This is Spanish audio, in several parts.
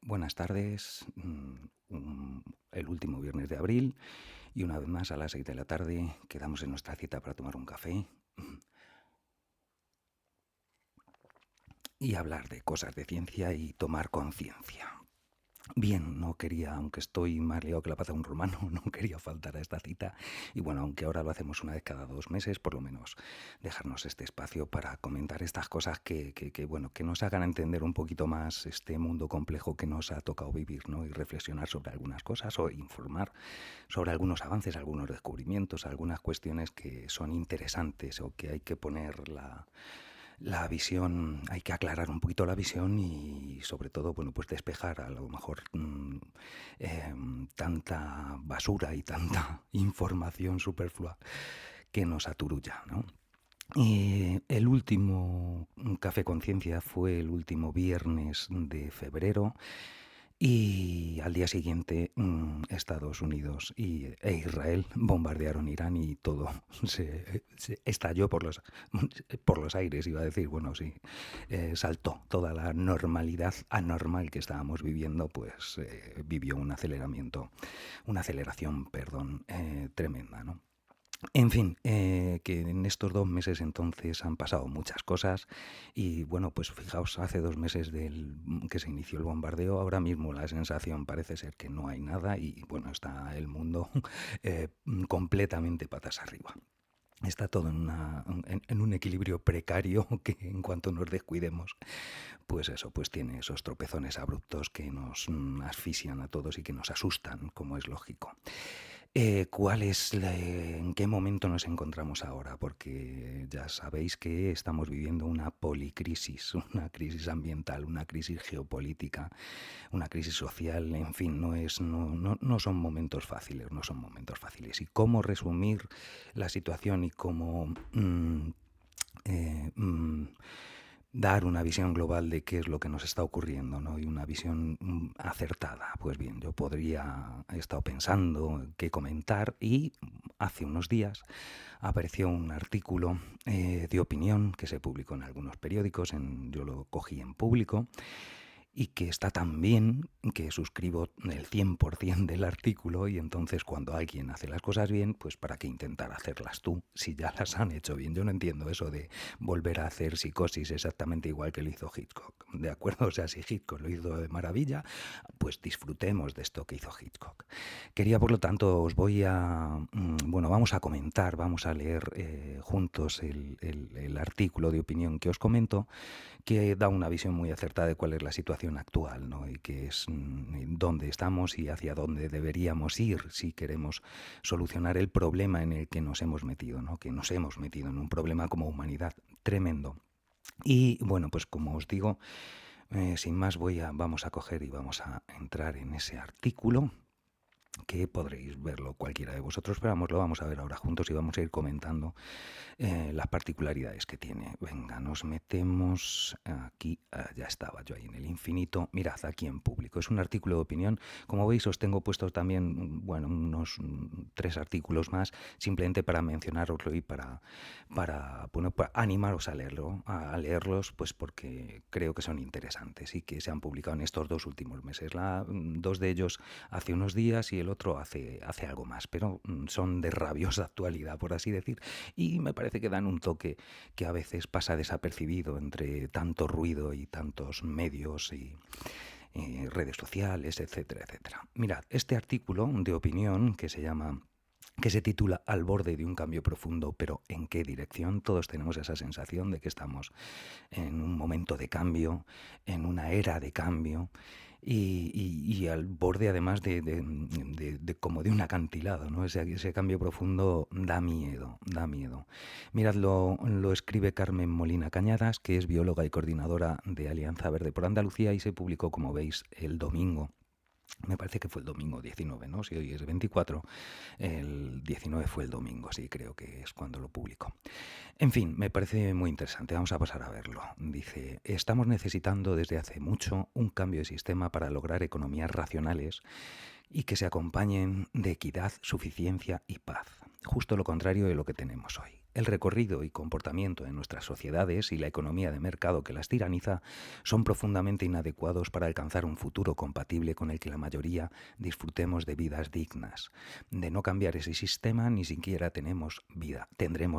Buenas tardes, el último viernes de abril y una vez más a las 6 de la tarde quedamos en nuestra cita para tomar un café y hablar de cosas de ciencia y tomar conciencia. Bien, no quería, aunque estoy más liado que la pata de un romano, no quería faltar a esta cita. Y bueno, aunque ahora lo hacemos una vez cada 2 meses, por lo menos dejarnos este espacio para comentar estas cosas bueno, que nos hagan entender un poquito más este mundo complejo que nos ha tocado vivir, ¿no? Y reflexionar sobre algunas cosas o informar sobre algunos avances, algunos descubrimientos, algunas cuestiones que son interesantes o que hay que poner la visión, hay que aclarar un poquito la visión y sobre todo, bueno, pues despejar a lo mejor tanta basura y tanta información superflua que nos aturulla, ¿no? El último Café Conciencia fue el último viernes de febrero y al día siguiente Estados Unidos e Israel bombardearon Irán y todo se estalló por los aires, iba a decir, bueno, sí, saltó toda la normalidad anormal que estábamos viviendo, pues vivió una aceleración, perdón, tremenda, ¿no? En fin, que en estos 2 meses entonces han pasado muchas cosas y bueno, pues fijaos, hace 2 meses que se inició el bombardeo, ahora mismo la sensación parece ser que no hay nada y bueno, está el mundo completamente patas arriba. Está todo en un equilibrio precario que en cuanto nos descuidemos, pues eso, pues tiene esos tropezones abruptos que nos asfixian a todos y que nos asustan, como es lógico. ¿En qué momento nos encontramos ahora? Porque ya sabéis que estamos viviendo una policrisis, una crisis ambiental, una crisis geopolítica, una crisis social, en fin, no son momentos fáciles, no son momentos fáciles. ¿Y cómo resumir la situación y cómo eh, mm, dar una visión global de qué es lo que nos está ocurriendo, ¿no? Y una visión acertada? Pues bien, yo he estado pensando qué comentar y hace unos días apareció un artículo de opinión que se publicó en algunos periódicos, yo lo cogí en Público, y que está tan bien que suscribo el 100% del artículo y entonces cuando alguien hace las cosas bien, pues para qué intentar hacerlas tú si ya las han hecho bien. Yo no entiendo eso de volver a hacer Psicosis exactamente igual que lo hizo Hitchcock, ¿de acuerdo? O sea, si Hitchcock lo hizo de maravilla, pues disfrutemos de esto que hizo Hitchcock. Quería, por lo tanto, bueno, vamos a comentar, vamos a leer juntos el artículo de opinión que os comento, que da una visión muy acertada de cuál es la situación actual, ¿no? Y que es dónde estamos y hacia dónde deberíamos ir si queremos solucionar el problema en el que nos hemos metido, ¿no? Que nos hemos metido en un problema como humanidad tremendo. Y bueno, pues como os digo, sin más vamos a coger y vamos a entrar en ese artículo que podréis verlo cualquiera de vosotros, pero vamos, lo vamos a ver ahora juntos y vamos a ir comentando las particularidades que tiene. Venga, nos metemos aquí, ya estaba yo ahí en el infinito, mirad, aquí en Público. Es un artículo de opinión, como veis os tengo puestos también, bueno, unos 3 artículos más, simplemente para mencionaroslo y bueno, para animaros a leerlos, pues porque creo que son interesantes y que se han publicado en estos 2 últimos meses. Dos de ellos hace unos días y el otro hace algo más, pero son de rabiosa actualidad, por así decir, y me parece que dan un toque que a veces pasa desapercibido entre tanto ruido y tantos medios y redes sociales, etcétera, etcétera. Mirad, este artículo de opinión que se titula Al borde de un cambio profundo, pero ¿en qué dirección? Todos tenemos esa sensación de que estamos en un momento de cambio, en una era de cambio y al borde además como de un acantilado, ¿no? Ese cambio profundo da miedo, da miedo. Mirad, lo escribe Carmen Molina Cañadas, que es bióloga y coordinadora de Alianza Verde por Andalucía y se publicó, como veis, el domingo. Me parece que fue el domingo 19, ¿no? Si hoy es 24, el 19 fue el domingo, sí, creo que es cuando lo publicó. En fin, me parece muy interesante, vamos a pasar a verlo. Dice, estamos necesitando desde hace mucho un cambio de sistema para lograr economías racionales y que se acompañen de equidad, suficiencia y paz. Justo lo contrario de lo que tenemos hoy. El recorrido y comportamiento de nuestras sociedades y la economía de mercado que las tiraniza son profundamente inadecuados para alcanzar un futuro compatible con el que la mayoría disfrutemos de vidas dignas. De no cambiar ese sistema, ni siquiera tendremos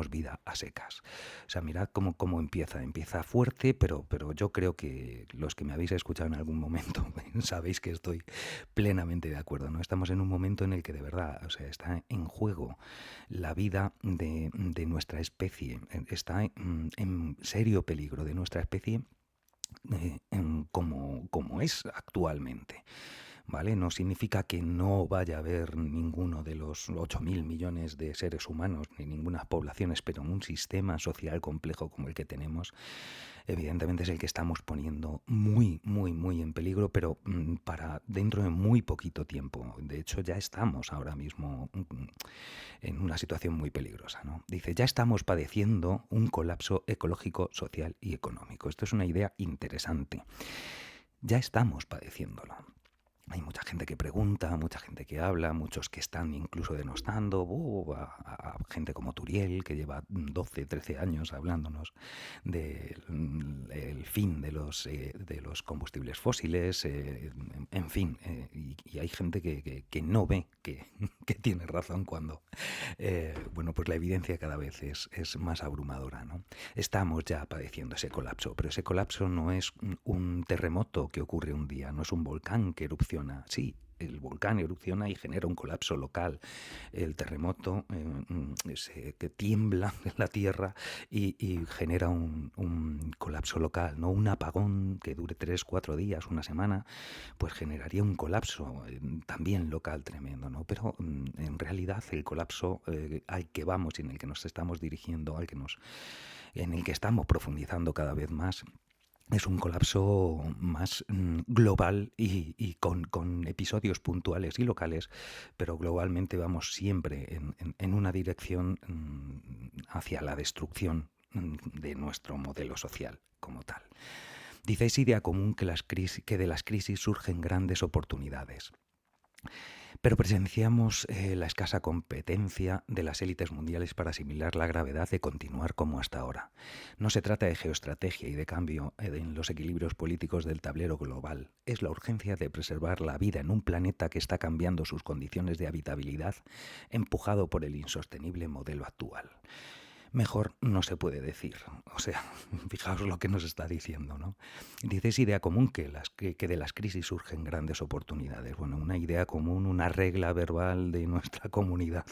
vida a secas. O sea, mirad cómo empieza. Empieza fuerte, pero yo creo que los que me habéis escuchado en algún momento sabéis que estoy plenamente de acuerdo, ¿no? Estamos en un momento en el que de verdad, o sea, está en juego la vida de nuestra especie, está en serio peligro de nuestra especie como es actualmente. ¿Vale? No significa que no vaya a haber ninguno de los 8.000 millones de seres humanos ni ninguna poblaciones, pero en un sistema social complejo como el que tenemos, evidentemente es el que estamos poniendo muy, muy, muy en peligro, pero para dentro de muy poquito tiempo. De hecho, ya estamos ahora mismo en una situación muy peligrosa, ¿no? Dice, ya estamos padeciendo un colapso ecológico, social y económico. Esto es una idea interesante. Ya estamos padeciéndolo. Hay mucha gente que pregunta, mucha gente que habla, muchos que están incluso denostando a gente como Turiel, que lleva 12, 13 años hablándonos del fin de los combustibles fósiles, en fin, y hay gente que no ve que tiene razón cuando, bueno, pues la evidencia cada vez es más abrumadora, ¿no? Estamos ya padeciendo ese colapso, pero ese colapso no es un terremoto que ocurre un día, no es un volcán que erupciona. Sí, el volcán erupciona y genera un colapso local. El terremoto que tiembla la tierra y genera un colapso local, ¿no? Un apagón que dure 3, 4 días, una semana, pues generaría un colapso también local tremendo, ¿no? Pero en realidad el colapso al que vamos y en el que nos estamos dirigiendo, en el que estamos profundizando cada vez más, es un colapso más global y con episodios puntuales y locales, pero globalmente vamos siempre en una dirección hacia la destrucción de nuestro modelo social como tal. Dice, es idea común que de las crisis surgen grandes oportunidades. Pero presenciamos la escasa competencia de las élites mundiales para asimilar la gravedad de continuar como hasta ahora. No se trata de geoestrategia y de cambio en los equilibrios políticos del tablero global. Es la urgencia de preservar la vida en un planeta que está cambiando sus condiciones de habitabilidad, empujado por el insostenible modelo actual. Mejor no se puede decir. O sea, fijaos lo que nos está diciendo, ¿no? Dice, es idea común que de las crisis surgen grandes oportunidades. Bueno, una idea común, una regla verbal de nuestra comunidad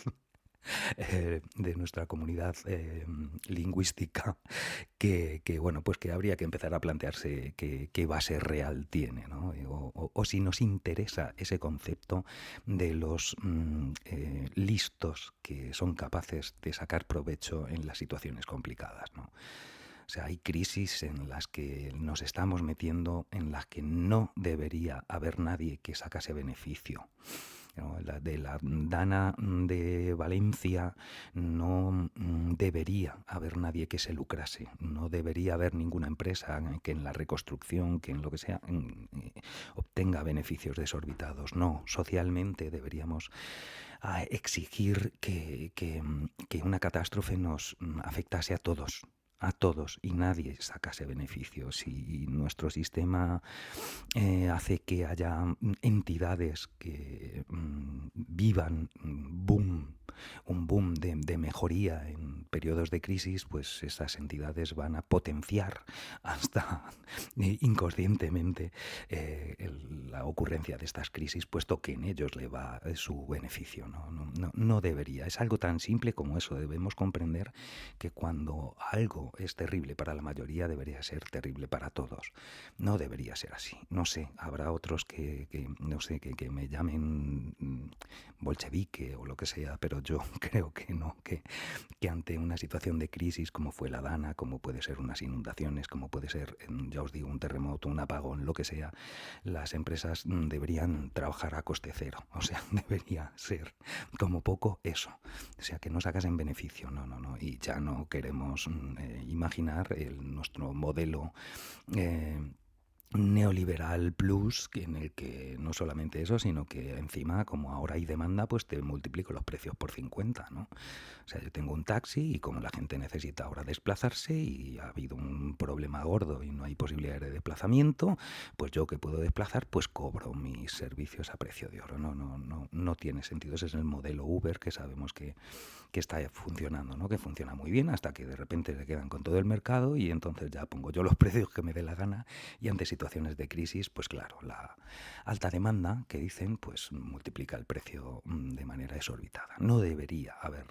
lingüística bueno, pues que habría que empezar a plantearse qué base real tiene, ¿no? O si nos interesa ese concepto de los listos que son capaces de sacar provecho en las situaciones complicadas, ¿no? O sea, hay crisis en las que nos estamos metiendo, en las que no debería haber nadie que sacase beneficio. ¿No? La de la Dana de Valencia no debería haber nadie que se lucrase, no debería haber ninguna empresa que en la reconstrucción, que en lo que sea, obtenga beneficios desorbitados. No, socialmente deberíamos exigir que una catástrofe nos afectase a todos y nadie sacase beneficios y nuestro sistema hace que haya entidades que vivan un boom de mejoría en periodos de crisis, pues esas entidades van a potenciar hasta inconscientemente la ocurrencia de estas crisis, puesto que en ellos le va su beneficio. No debería. Es algo tan simple como eso. Debemos comprender que cuando algo es terrible para la mayoría, debería ser terrible para todos. No debería ser así. No sé, habrá otros que me llamen bolchevique o lo que sea, pero yo creo que no, que ante una situación de crisis como fue la Dana, como puede ser unas inundaciones, como puede ser, ya os digo, un terremoto, un apagón, lo que sea, las empresas deberían trabajar a coste cero. O sea, debería ser como poco eso. O sea, que no sacasen beneficio, no. Y ya no queremos imaginar nuestro modelo neoliberal plus, en el que no solamente eso, sino que encima, como ahora hay demanda, pues te multiplico los precios por 50, ¿no? O sea, yo tengo un taxi y como la gente necesita ahora desplazarse y ha habido un problema gordo y no hay posibilidad de desplazamiento, pues yo que puedo desplazar, pues cobro mis servicios a precio de oro. No tiene sentido. Ese es el modelo Uber que sabemos que está funcionando, ¿no? Que funciona muy bien hasta que de repente se quedan con todo el mercado y entonces ya pongo yo los precios que me dé la gana y ante situaciones de crisis, pues claro, la alta demanda que dicen, pues multiplica el precio de manera exorbitada. No debería haber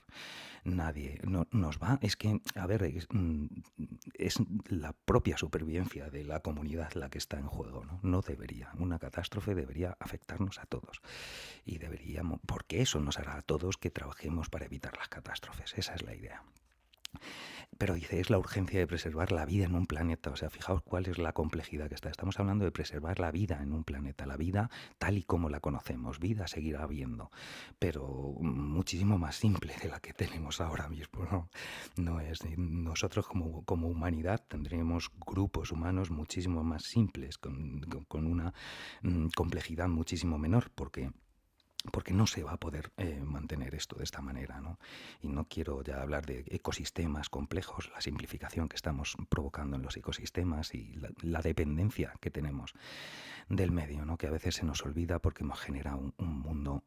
nadie, no nos va, es que, a ver, es la propia supervivencia de la comunidad la que está en juego, ¿no? No debería, una catástrofe debería afectarnos a todos y deberíamos, porque eso nos hará a todos que trabajemos para evitar las catástrofes, esa es la idea. Pero dice, es la urgencia de preservar la vida en un planeta. O sea, fijaos cuál es la complejidad que está. Estamos hablando de preservar la vida en un planeta, la vida tal y como la conocemos. Vida seguirá habiendo, pero muchísimo más simple de la que tenemos ahora mismo. No es, nosotros como humanidad tendríamos grupos humanos muchísimo más simples, con una complejidad muchísimo menor, porque no se va a poder mantener esto de esta manera, ¿no? Y no quiero ya hablar de ecosistemas complejos, la simplificación que estamos provocando en los ecosistemas y la dependencia que tenemos del medio, ¿no? Que a veces se nos olvida porque nos genera un mundo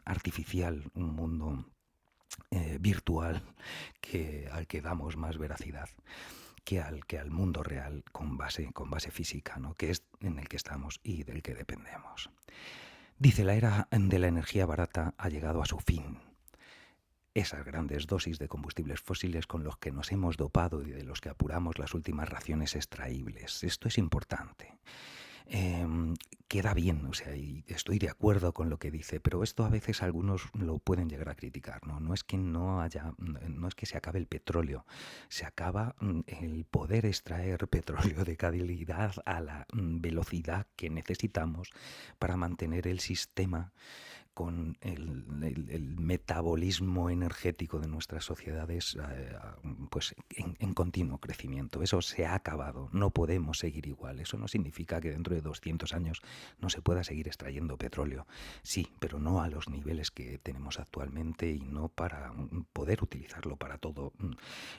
artificial, un mundo virtual al que damos más veracidad que al mundo real con base física, ¿no? Que es en el que estamos y del que dependemos. Dice, la era de la energía barata ha llegado a su fin. Esas grandes dosis de combustibles fósiles con los que nos hemos dopado y de los que apuramos las últimas raciones extraíbles. Esto es importante. Queda bien, o sea, y estoy de acuerdo con lo que dice, pero esto a veces algunos lo pueden llegar a criticar, ¿no? No es que no haya, no es que se acabe el petróleo, se acaba el poder extraer petróleo de calidad a la velocidad que necesitamos para mantener el sistema con el metabolismo energético de nuestras sociedades pues en continuo crecimiento. Eso se ha acabado, no podemos seguir igual. Eso no significa que dentro de 200 años no se pueda seguir extrayendo petróleo. Sí, pero no a los niveles que tenemos actualmente y no para poder utilizarlo para todo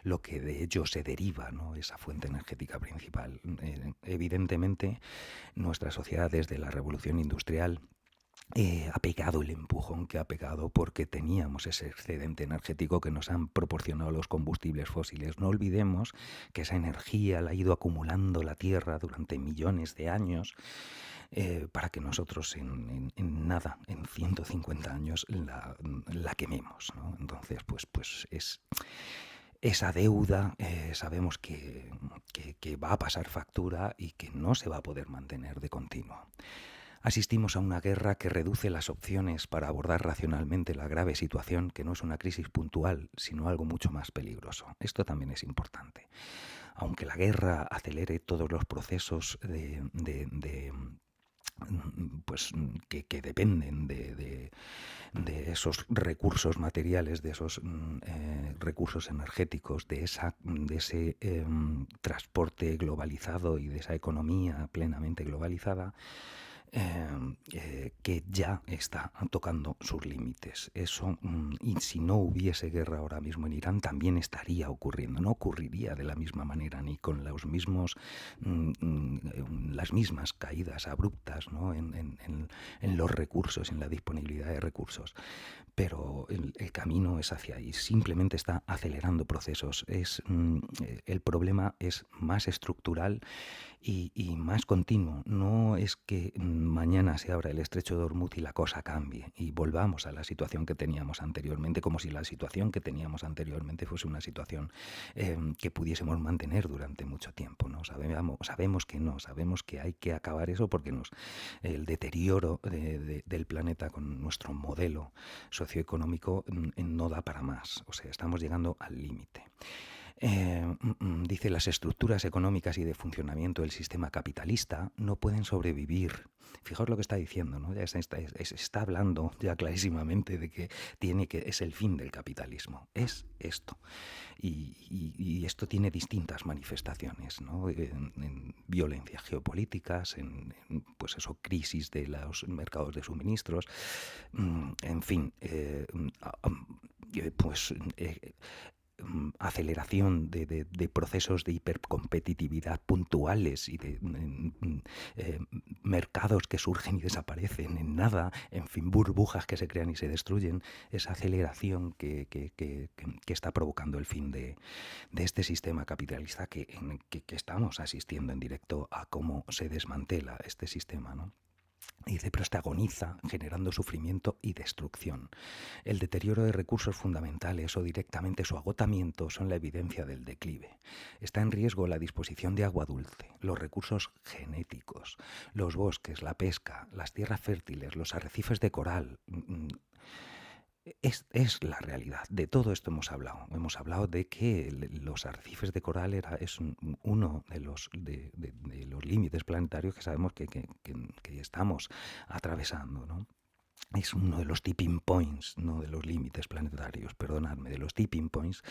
lo que de ello se deriva, ¿no? Esa fuente energética principal. Evidentemente, nuestra sociedad desde la revolución industrial ha pegado el empujón que ha pegado porque teníamos ese excedente energético que nos han proporcionado los combustibles fósiles. No olvidemos que esa energía la ha ido acumulando la Tierra durante millones de años para que nosotros en nada, en 150 años, la quememos, ¿no? Entonces, pues es esa deuda sabemos que va a pasar factura y que no se va a poder mantener de continuo. Asistimos a una guerra que reduce las opciones para abordar racionalmente la grave situación, que no es una crisis puntual, sino algo mucho más peligroso. Esto también es importante. Aunque la guerra acelere todos los procesos pues que dependen de esos recursos materiales, de esos recursos energéticos, de ese transporte globalizado y de esa economía plenamente globalizada, que ya está tocando sus límites. Eso, y si no hubiese guerra ahora mismo en Irán, también estaría ocurriendo. No ocurriría de la misma manera, ni con los mismos, las mismas caídas abruptas, ¿no? en los recursos, en la disponibilidad de recursos. Pero el camino es hacia ahí. Simplemente está acelerando procesos. El problema es más estructural y más continuo. No es que mañana se abra el estrecho de Hormuz y la cosa cambie y volvamos a la situación que teníamos anteriormente, como si la situación que teníamos anteriormente fuese una situación que pudiésemos mantener durante mucho tiempo, ¿no? Sabemos que no, sabemos que hay que acabar eso porque el deterioro del planeta con nuestro modelo socioeconómico no da para más. O sea, estamos llegando al límite. Dice, las estructuras económicas y de funcionamiento del sistema capitalista no pueden sobrevivir. Fijaos lo que está diciendo, ¿no? Ya está hablando ya clarísimamente de que es el fin del capitalismo. Es esto. Y esto tiene distintas manifestaciones, ¿no? En violencias geopolíticas, pues eso, crisis de los mercados de suministros, en fin, pues aceleración de procesos de hipercompetitividad puntuales y de eh, mercados que surgen y desaparecen en nada, en fin, burbujas que se crean y se destruyen, esa aceleración que está provocando el fin de este sistema capitalista que estamos asistiendo en directo a cómo se desmantela este sistema, ¿no? Y dice, pero este agoniza generando sufrimiento y destrucción. El deterioro de recursos fundamentales o directamente su agotamiento son la evidencia del declive. Está en riesgo la disposición de agua dulce, los recursos genéticos, los bosques, la pesca, las tierras fértiles, los arrecifes de coral. Es la realidad. De todo esto hemos hablado. Hemos hablado de que los arrecifes de coral es uno de los límites planetarios que sabemos que estamos atravesando, ¿no? Es uno de los tipping points, no de los límites planetarios, perdonadme, de los tipping points,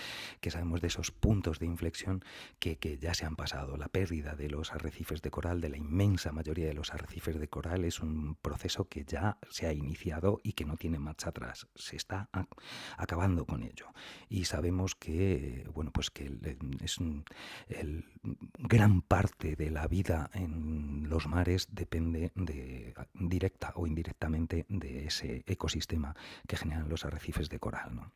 que sabemos de esos puntos de inflexión que ya se han pasado. La pérdida de los arrecifes de coral, de la inmensa mayoría de los arrecifes de coral, es un proceso que ya se ha iniciado y que no tiene marcha atrás. Se está acabando con ello. Y sabemos que, bueno, pues que gran parte de la vida en los mares depende directa o indirectamente de ese ecosistema que generan los arrecifes de coral, ¿no?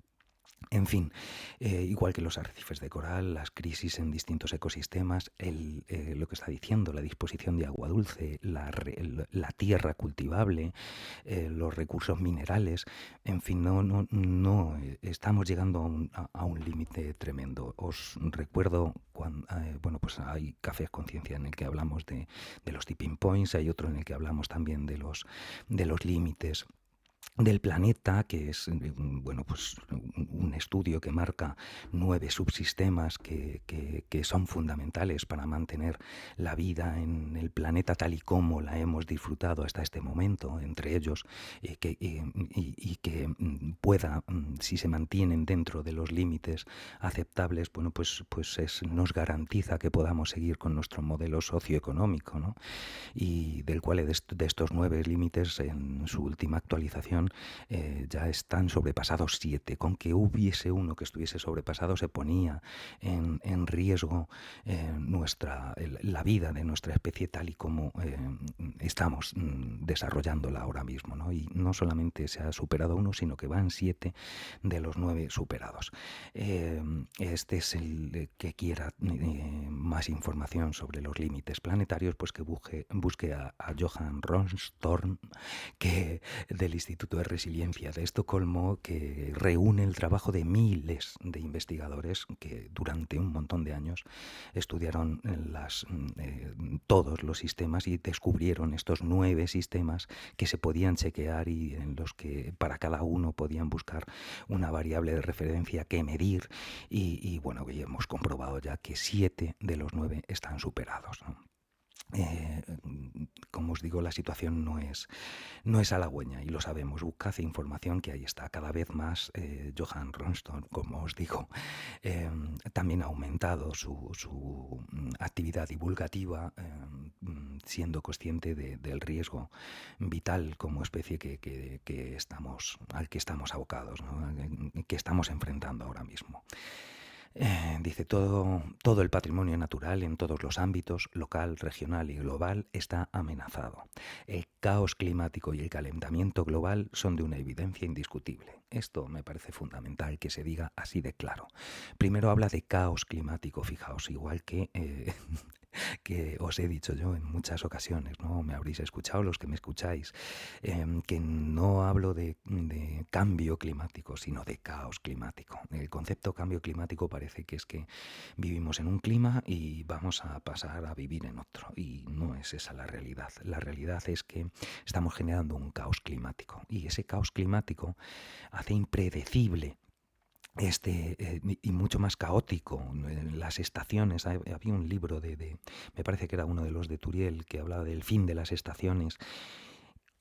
En fin, igual que los arrecifes de coral, las crisis en distintos ecosistemas, lo que está diciendo, la disposición de agua dulce, la tierra cultivable, los recursos minerales, en fin, no estamos llegando a un límite tremendo. Os recuerdo cuando, bueno, pues hay Cafés Conciencia en el que hablamos de los tipping points, hay otro en el que hablamos también de los límites del planeta, que es bueno, pues un estudio que marca 9 subsistemas que son fundamentales para mantener la vida en el planeta tal y como la hemos disfrutado hasta este momento, entre ellos, y que pueda, si se mantienen dentro de los límites aceptables, bueno, pues nos garantiza que podamos seguir con nuestro modelo socioeconómico, ¿no? Y del cual de estos 9 límites en su última actualización ya están sobrepasados 7. Con que hubiese uno que estuviese sobrepasado se ponía en riesgo la vida de nuestra especie tal y como estamos desarrollándola ahora mismo, ¿no? Y no solamente se ha superado uno, sino que van 7 de los 9 superados. Este es el que quiera más información sobre los límites planetarios, pues que busque a Johan Ronstorm, que del Instituto de Resiliencia de Estocolmo, que reúne el trabajo de miles de investigadores que durante un montón de años estudiaron todos los sistemas y descubrieron estos 9 sistemas que se podían chequear y en los que para cada uno podían buscar una variable de referencia que medir y bueno, ya hemos comprobado ya que 7 de los 9 están superados, ¿no? Como os digo, la situación no es halagüeña y lo sabemos. Buscad información, que ahí está cada vez más. Johan Ronstorm, como os digo, también ha aumentado su actividad divulgativa, siendo consciente del riesgo vital como especie al que estamos abocados, ¿no? Que estamos enfrentando ahora mismo. Dice, todo el patrimonio natural en todos los ámbitos, local, regional y global, está amenazado. El caos climático y el calentamiento global son de una evidencia indiscutible. Esto me parece fundamental que se diga así de claro. Primero habla de caos climático, fijaos, igual que que os he dicho yo en muchas ocasiones, ¿no? Me habréis escuchado los que me escucháis, que no hablo de cambio climático, sino de caos climático. El concepto cambio climático parece que es que vivimos en un clima y vamos a pasar a vivir en otro, y no es esa la realidad. La realidad es que estamos generando un caos climático y ese caos climático hace impredecible y mucho más caótico. Las estaciones, había un libro me parece que era uno de los de Turiel, que hablaba del fin de las estaciones,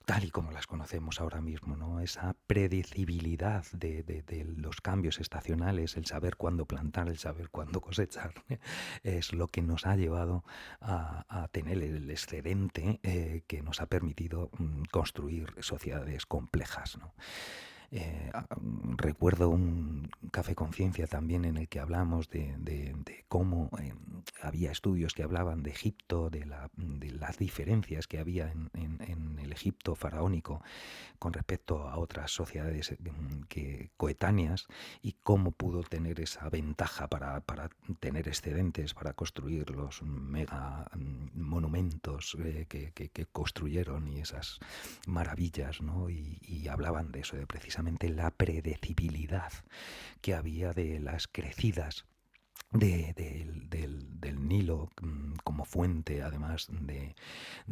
tal y como las conocemos ahora mismo, ¿no? Esa predecibilidad de los cambios estacionales, el saber cuándo plantar, el saber cuándo cosechar, es lo que nos ha llevado a tener el excedente que nos ha permitido construir sociedades complejas, ¿no? Recuerdo un Café Conciencia también en el que hablamos de cómo había estudios que hablaban de Egipto, de las diferencias que había en el Egipto faraónico con respecto a otras sociedades coetáneas, y cómo pudo tener esa ventaja para tener excedentes, para construir los mega monumentos que construyeron, y esas maravillas, ¿no? Y hablaban de eso, de precisamente la predecibilidad que había de las crecidas del Nilo, como fuente además de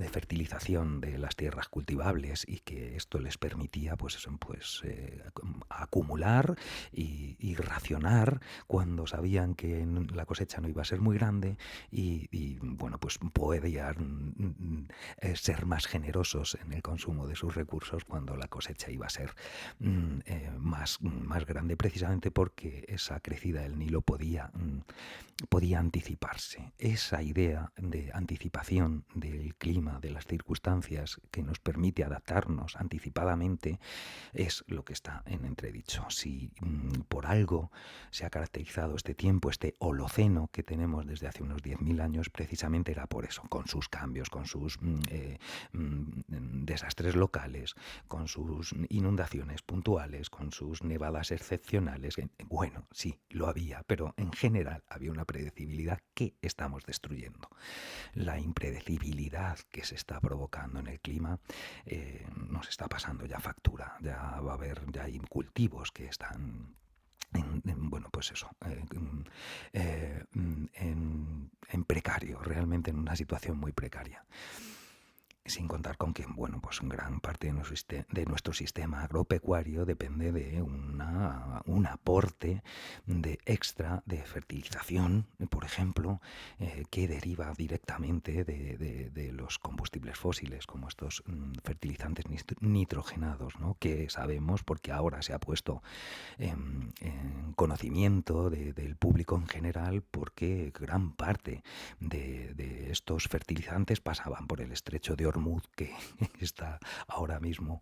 fertilización de las tierras cultivables, y que esto les permitía acumular y racionar cuando sabían que la cosecha no iba a ser muy grande, bueno, pues podían ser más generosos en el consumo de sus recursos cuando la cosecha iba a ser más grande, precisamente porque esa crecida del Nilo podía anticiparse. Esa idea de anticipación del clima, de las circunstancias, que nos permite adaptarnos anticipadamente, es lo que está en entredicho. Si por algo se ha caracterizado este tiempo, este holoceno que tenemos desde hace unos 10.000 años, precisamente era por eso, con sus cambios, con sus desastres locales, con sus inundaciones puntuales, con sus nevadas excepcionales. Bueno, sí, lo había, pero en general había una predecibilidad que estamos destruyendo. La impredecibilidad que se está provocando en el clima nos está pasando ya factura. Ya va a haber, ya hay cultivos que están bueno, pues eso, en precario, realmente en una situación muy precaria. Sin contar con que, bueno, pues gran parte de nuestro sistema agropecuario depende de un aporte de extra de fertilización, por ejemplo, que deriva directamente de los combustibles fósiles, como estos fertilizantes nitrogenados, ¿no? Que sabemos, porque ahora se ha puesto en conocimiento del público en general, porque gran parte de estos fertilizantes pasaban por el estrecho de Hormuz, que está ahora mismo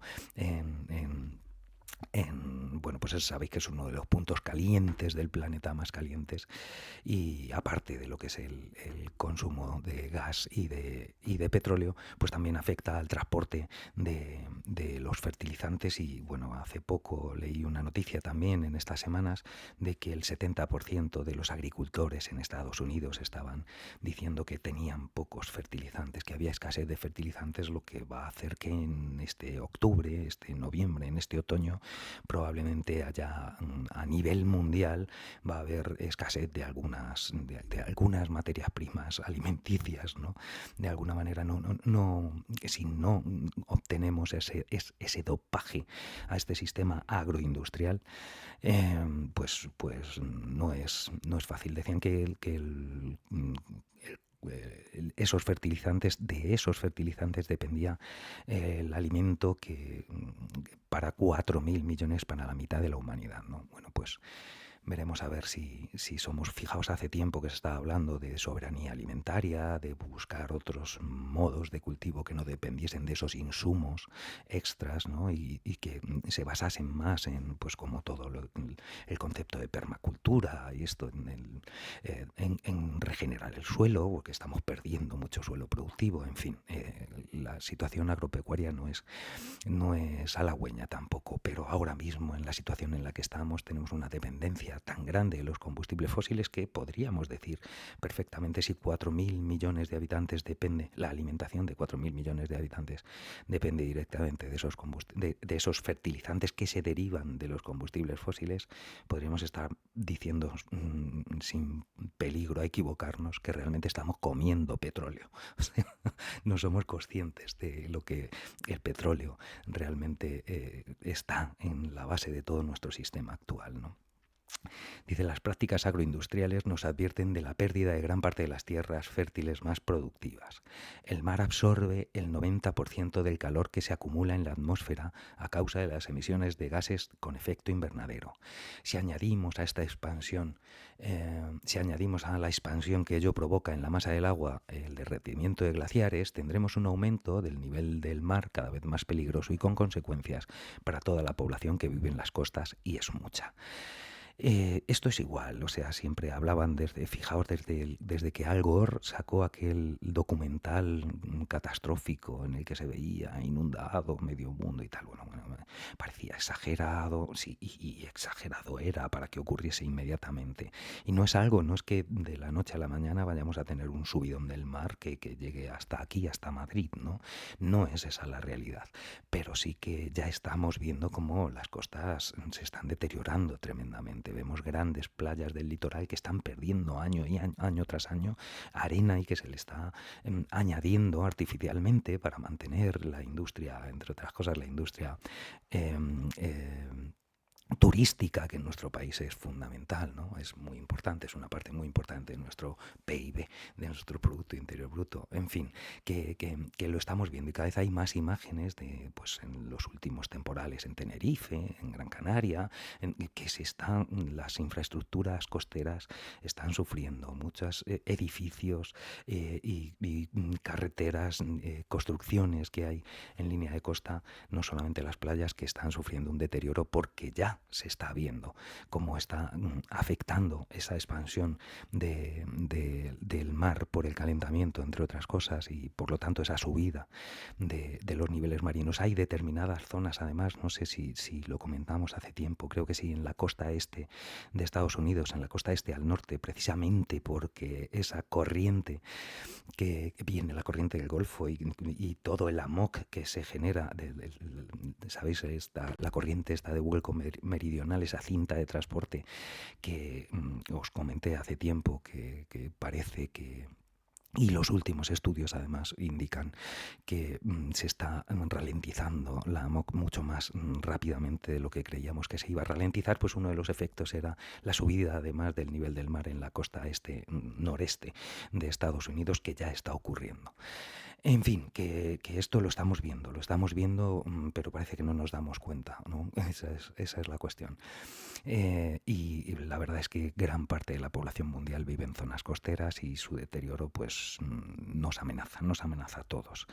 bueno, pues sabéis que es uno de los puntos calientes del planeta, más calientes, y aparte de lo que es el consumo de gas y de petróleo, pues también afecta al transporte de los fertilizantes. Y bueno, hace poco leí una noticia también en estas semanas de que el 70% de los agricultores en Estados Unidos estaban diciendo que tenían pocos fertilizantes, que había escasez de fertilizantes, lo que va a hacer que en este octubre, este noviembre, en este otoño, probablemente haya a nivel mundial, va a haber escasez de algunas materias primas alimenticias, ¿no? De alguna manera, si no obtenemos ese dopaje a este sistema agroindustrial, pues no es fácil. Decían de esos fertilizantes dependía el alimento para 4.000 millones, para la mitad de la humanidad, ¿no? Bueno, pues veremos a ver si somos. Fijaos, hace tiempo que se está hablando de soberanía alimentaria, de buscar otros modos de cultivo que no dependiesen de esos insumos extras, ¿no? Y que se basasen más en, pues como todo el concepto de permacultura y esto, en regenerar el suelo, porque estamos perdiendo mucho suelo productivo. En fin, la situación agropecuaria no es halagüeña tampoco, pero ahora mismo, en la situación en la que estamos, tenemos una dependencia tan grande de los combustibles fósiles que podríamos decir perfectamente, si 4.000 millones de habitantes la alimentación de 4.000 millones de habitantes depende directamente de esos fertilizantes que se derivan de los combustibles fósiles, podríamos estar diciendo sin peligro a equivocarnos que realmente estamos comiendo petróleo. O sea, no somos conscientes de lo que el petróleo realmente está en la base de todo nuestro sistema actual, ¿no? Dice, las prácticas agroindustriales nos advierten de la pérdida de gran parte de las tierras fértiles más productivas. El mar absorbe el 90% del calor que se acumula en la atmósfera a causa de las emisiones de gases con efecto invernadero. Si añadimos a esta expansión, si añadimos a la expansión que ello provoca en la masa del agua el derretimiento de glaciares, tendremos un aumento del nivel del mar cada vez más peligroso y con consecuencias para toda la población que vive en las costas, y es mucha. Esto es igual, o sea, siempre hablaban fijaos, desde que Al Gore sacó aquel documental catastrófico en el que se veía inundado medio mundo y tal. Bueno, parecía exagerado, sí, y exagerado era para que ocurriese inmediatamente. Y no es algo, no es que de la noche a la mañana vayamos a tener un subidón del mar que llegue hasta aquí, hasta Madrid, ¿no? No es esa la realidad, pero sí que ya estamos viendo cómo las costas se están deteriorando tremendamente. Vemos grandes playas del litoral que están perdiendo año tras año arena y que se le está añadiendo artificialmente para mantener la industria, entre otras cosas, la industria em, em, turística, que en nuestro país es fundamental, ¿no? Es muy importante, es una parte muy importante de nuestro PIB, de nuestro Producto Interior Bruto, en fin, que lo estamos viendo, y cada vez hay más imágenes de, pues, en los últimos temporales en Tenerife, en Gran Canaria, que las infraestructuras costeras están sufriendo, muchos edificios y carreteras, construcciones que hay en línea de costa, no solamente las playas, que están sufriendo un deterioro porque ya se está viendo cómo está afectando esa expansión del mar por el calentamiento, entre otras cosas, y por lo tanto esa subida de los niveles marinos. Hay determinadas zonas, además, no sé si lo comentamos hace tiempo, creo que sí, en la costa este de Estados Unidos, en la costa este al norte, precisamente porque esa corriente que viene, la corriente del Golfo, y todo el amok que se genera, ¿sabéis? La corriente esta de vuelco meridional, esa cinta de transporte que os comenté hace tiempo, que parece que... Y los últimos estudios además indican que se está ralentizando la AMOC mucho más rápidamente de lo que creíamos que se iba a ralentizar. Pues uno de los efectos era la subida además del nivel del mar en la costa noreste de Estados Unidos, que ya está ocurriendo. En fin, que esto lo estamos viendo, pero parece que no nos damos cuenta, ¿no? Esa es la cuestión. Y la verdad es que gran parte de la población mundial vive en zonas costeras y su deterioro pues nos amenaza a todos.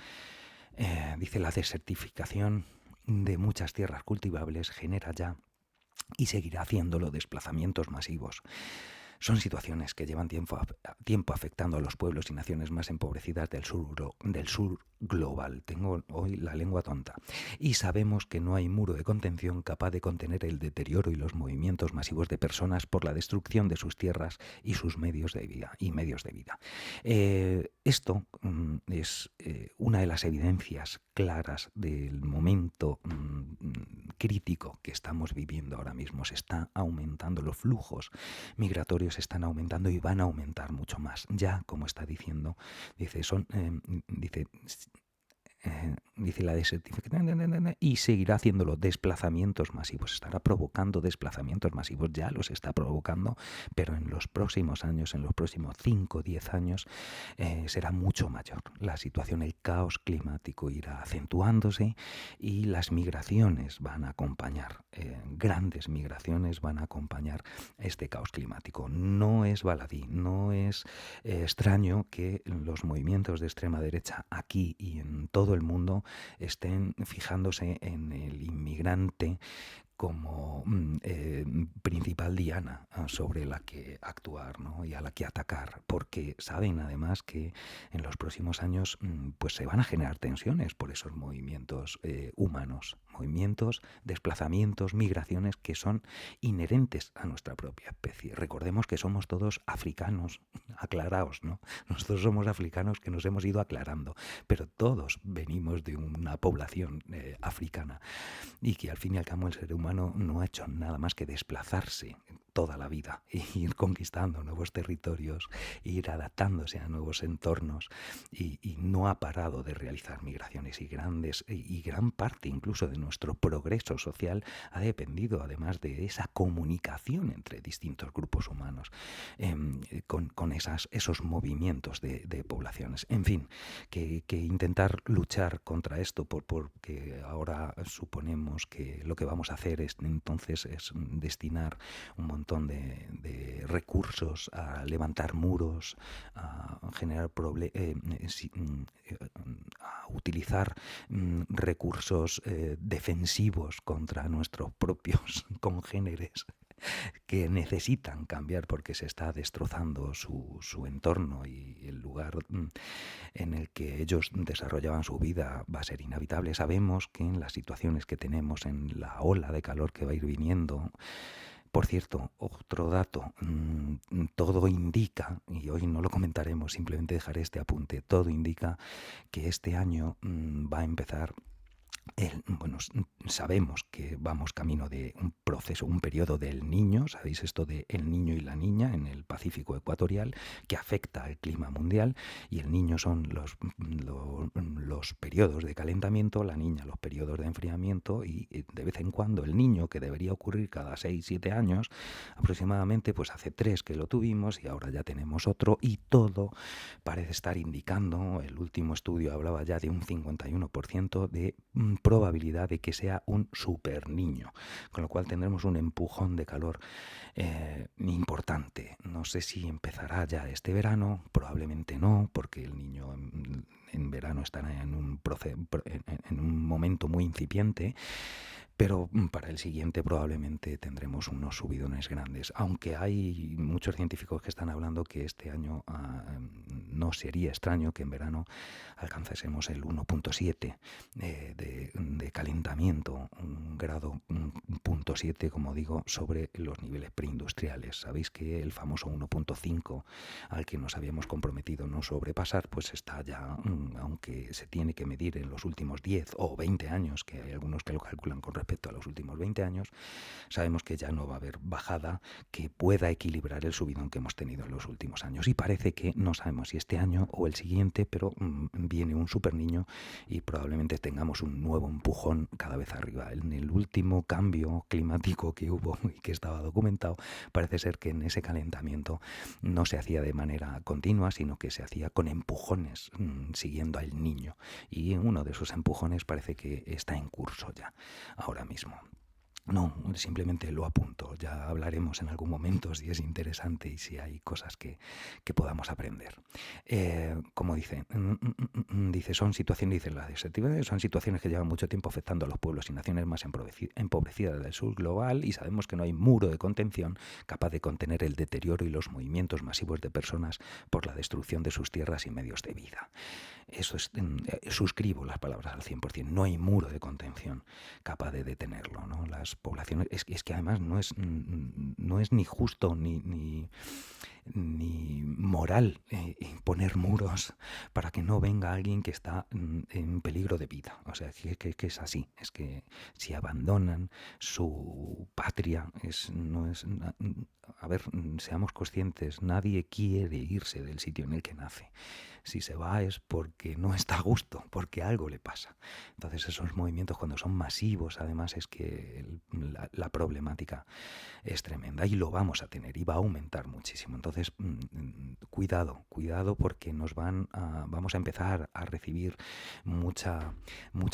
Dice, la desertificación de muchas tierras cultivables genera ya y seguirá haciéndolo desplazamientos masivos. Son situaciones que llevan tiempo afectando a los pueblos y naciones más empobrecidas del sur global. Tengo hoy la lengua tonta. Y sabemos que no hay muro de contención capaz de contener el deterioro y los movimientos masivos de personas por la destrucción de sus tierras y sus medios de vida. Esto es una de las evidencias claras del momento crítico que estamos viviendo ahora mismo. Se está aumentando, los flujos migratorios están aumentando y van a aumentar mucho más. Ya, como está diciendo, dice la desertificación, y seguirá haciéndolo, desplazamientos masivos, estará provocando desplazamientos masivos, ya los está provocando, pero en los próximos años, en los próximos 5 o 10 años, será mucho mayor la situación. El caos climático irá acentuándose y las migraciones van a acompañar, grandes migraciones van a acompañar este caos climático. No es baladí, no es extraño que los movimientos de extrema derecha aquí y en todo el mundo estén fijándose en el inmigrante como principal diana sobre la que actuar, ¿no? Y a la que atacar, porque saben además que en los próximos años pues se van a generar tensiones por esos movimientos humanos, movimientos, desplazamientos, migraciones que son inherentes a nuestra propia especie. Recordemos que somos todos africanos, aclaraos, ¿no? Nosotros somos africanos que nos hemos ido aclarando, pero todos venimos de una población africana, y que al fin y al cabo el ser humano no ha hecho nada más que desplazarse toda la vida, e ir conquistando nuevos territorios, ir adaptándose a nuevos entornos y no ha parado de realizar migraciones y gran parte incluso de nuestro progreso social ha dependido además de esa comunicación entre distintos grupos humanos con esos movimientos de poblaciones. En fin, que intentar luchar contra esto porque ahora suponemos que lo que vamos a hacer es entonces es destinar un montón de recursos a levantar muros, a generar a utilizar recursos defensivos contra nuestros propios congéneres que necesitan cambiar porque se está destrozando su entorno y el lugar en el que ellos desarrollaban su vida va a ser inhabitable. Sabemos que en las situaciones que tenemos, en la ola de calor que va a ir viniendo, por cierto, otro dato, todo indica, y hoy no lo comentaremos, simplemente dejaré este apunte, todo indica que este año va a empezar bueno, sabemos que vamos camino de un proceso, un periodo del Niño, sabéis esto de el Niño y la Niña en el Pacífico ecuatorial, que afecta al clima mundial, y el Niño son los periodos de calentamiento, la Niña los periodos de enfriamiento, y de vez en cuando el Niño, que debería ocurrir cada 6-7 años aproximadamente, pues hace 3 que lo tuvimos y ahora ya tenemos otro, y todo parece estar indicando, el último estudio hablaba ya de un 51% de probabilidad de que sea un super niño, con lo cual tendremos un empujón de calor importante. No sé si empezará ya este verano, probablemente no, porque el niño en verano estará en un momento muy incipiente, pero para el siguiente probablemente tendremos unos subidones grandes, aunque hay muchos científicos que están hablando que este año no sería extraño que en verano alcanzásemos el 1.7 de calentamiento, un grado 1.7, como digo, sobre los niveles preindustriales. Sabéis que el famoso 1.5 al que nos habíamos comprometido no sobrepasar, pues está ya, aunque se tiene que medir en los últimos 10 o 20 años, que hay algunos que lo calculan con respecto a los últimos 20 años, sabemos que ya no va a haber bajada que pueda equilibrar el subidón que hemos tenido en los últimos años. Y parece que no sabemos si este año o el siguiente, pero viene un super niño y probablemente tengamos un nuevo empujón cada vez arriba. En el último cambio climático que hubo y que estaba documentado, parece ser que en ese calentamiento no se hacía de manera continua, sino que se hacía con empujones siguiendo al niño. Y uno de esos empujones parece que está en curso ya, ahora mismo. No, simplemente lo apunto. Ya hablaremos en algún momento si es interesante y si hay cosas que podamos aprender. Como dice, son situaciones, dice la desactividad, son situaciones que llevan mucho tiempo afectando a los pueblos y naciones más empobrecidas del sur global, y sabemos que no hay muro de contención capaz de contener el deterioro y los movimientos masivos de personas por la destrucción de sus tierras y medios de vida. Eso es, suscribo las palabras al 100%. No hay muro de contención capaz de detenerlo, ¿no? Las poblaciones, es que además no es ni justo ni moral poner muros para que no venga alguien que está en peligro de vida. O sea, que es así. Es que si abandonan su patria, a ver, seamos conscientes, nadie quiere irse del sitio en el que nace. Si se va es porque no está a gusto, porque algo le pasa. Entonces esos movimientos cuando son masivos, además es que la problemática es tremenda y lo vamos a tener y va a aumentar muchísimo. Entonces cuidado porque vamos a empezar a recibir mucha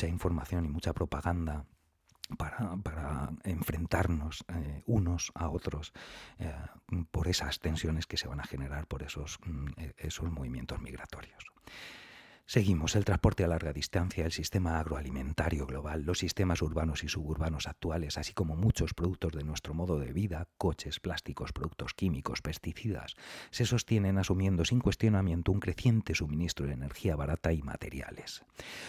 información y mucha propaganda para enfrentarnos unos a otros por esas tensiones que se van a generar por esos movimientos migratorios. Seguimos. El transporte a larga distancia, el sistema agroalimentario global, los sistemas urbanos y suburbanos actuales, así como muchos productos de nuestro modo de vida, coches, plásticos, productos químicos, pesticidas, se sostienen asumiendo sin cuestionamiento un creciente suministro de energía barata y materiales.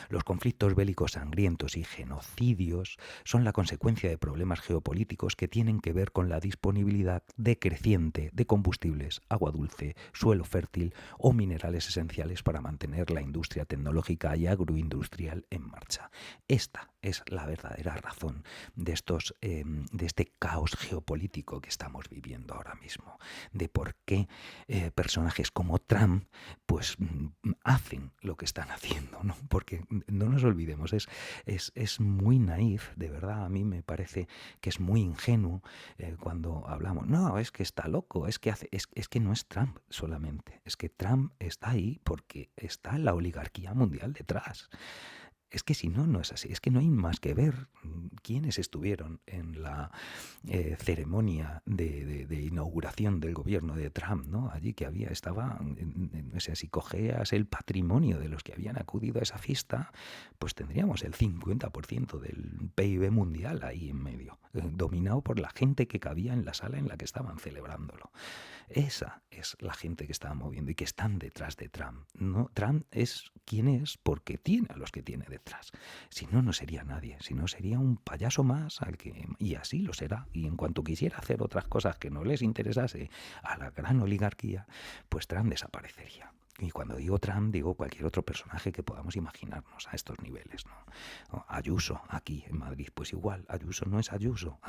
Los conflictos bélicos sangrientos y genocidios son la consecuencia de problemas geopolíticos que tienen que ver con la disponibilidad decreciente de combustibles, agua dulce, suelo fértil o minerales esenciales para mantener la industria industria tecnológica y agroindustrial en marcha. Esta es la verdadera razón de este caos geopolítico que estamos viviendo ahora mismo, de por qué personajes como Trump pues hacen lo que están haciendo, ¿no? Porque no nos olvidemos, es muy naif, de verdad, a mí me parece que es muy ingenuo cuando hablamos, no, es que está loco, es que no es Trump solamente, es que Trump está ahí porque está la oligarquía mundial detrás. Es que si no, no es así. Es que no hay más que ver quiénes estuvieron en la ceremonia de inauguración del gobierno de Trump, ¿no? Allí que o sea, si cogeas el patrimonio de los que habían acudido a esa fiesta, pues tendríamos el 50% del PIB mundial ahí en medio, dominado por la gente que cabía en la sala en la que estaban celebrándolo. Esa es la gente que está moviendo y que están detrás de Trump. No, Trump es quien es porque tiene a los que tiene detrás. Si no, no sería nadie. Si no, sería un payaso más y así lo será. Y en cuanto quisiera hacer otras cosas que no les interesase a la gran oligarquía, pues Trump desaparecería. Y cuando digo Trump, digo cualquier otro personaje que podamos imaginarnos a estos niveles, ¿no? Ayuso, aquí en Madrid, pues igual, Ayuso no es Ayuso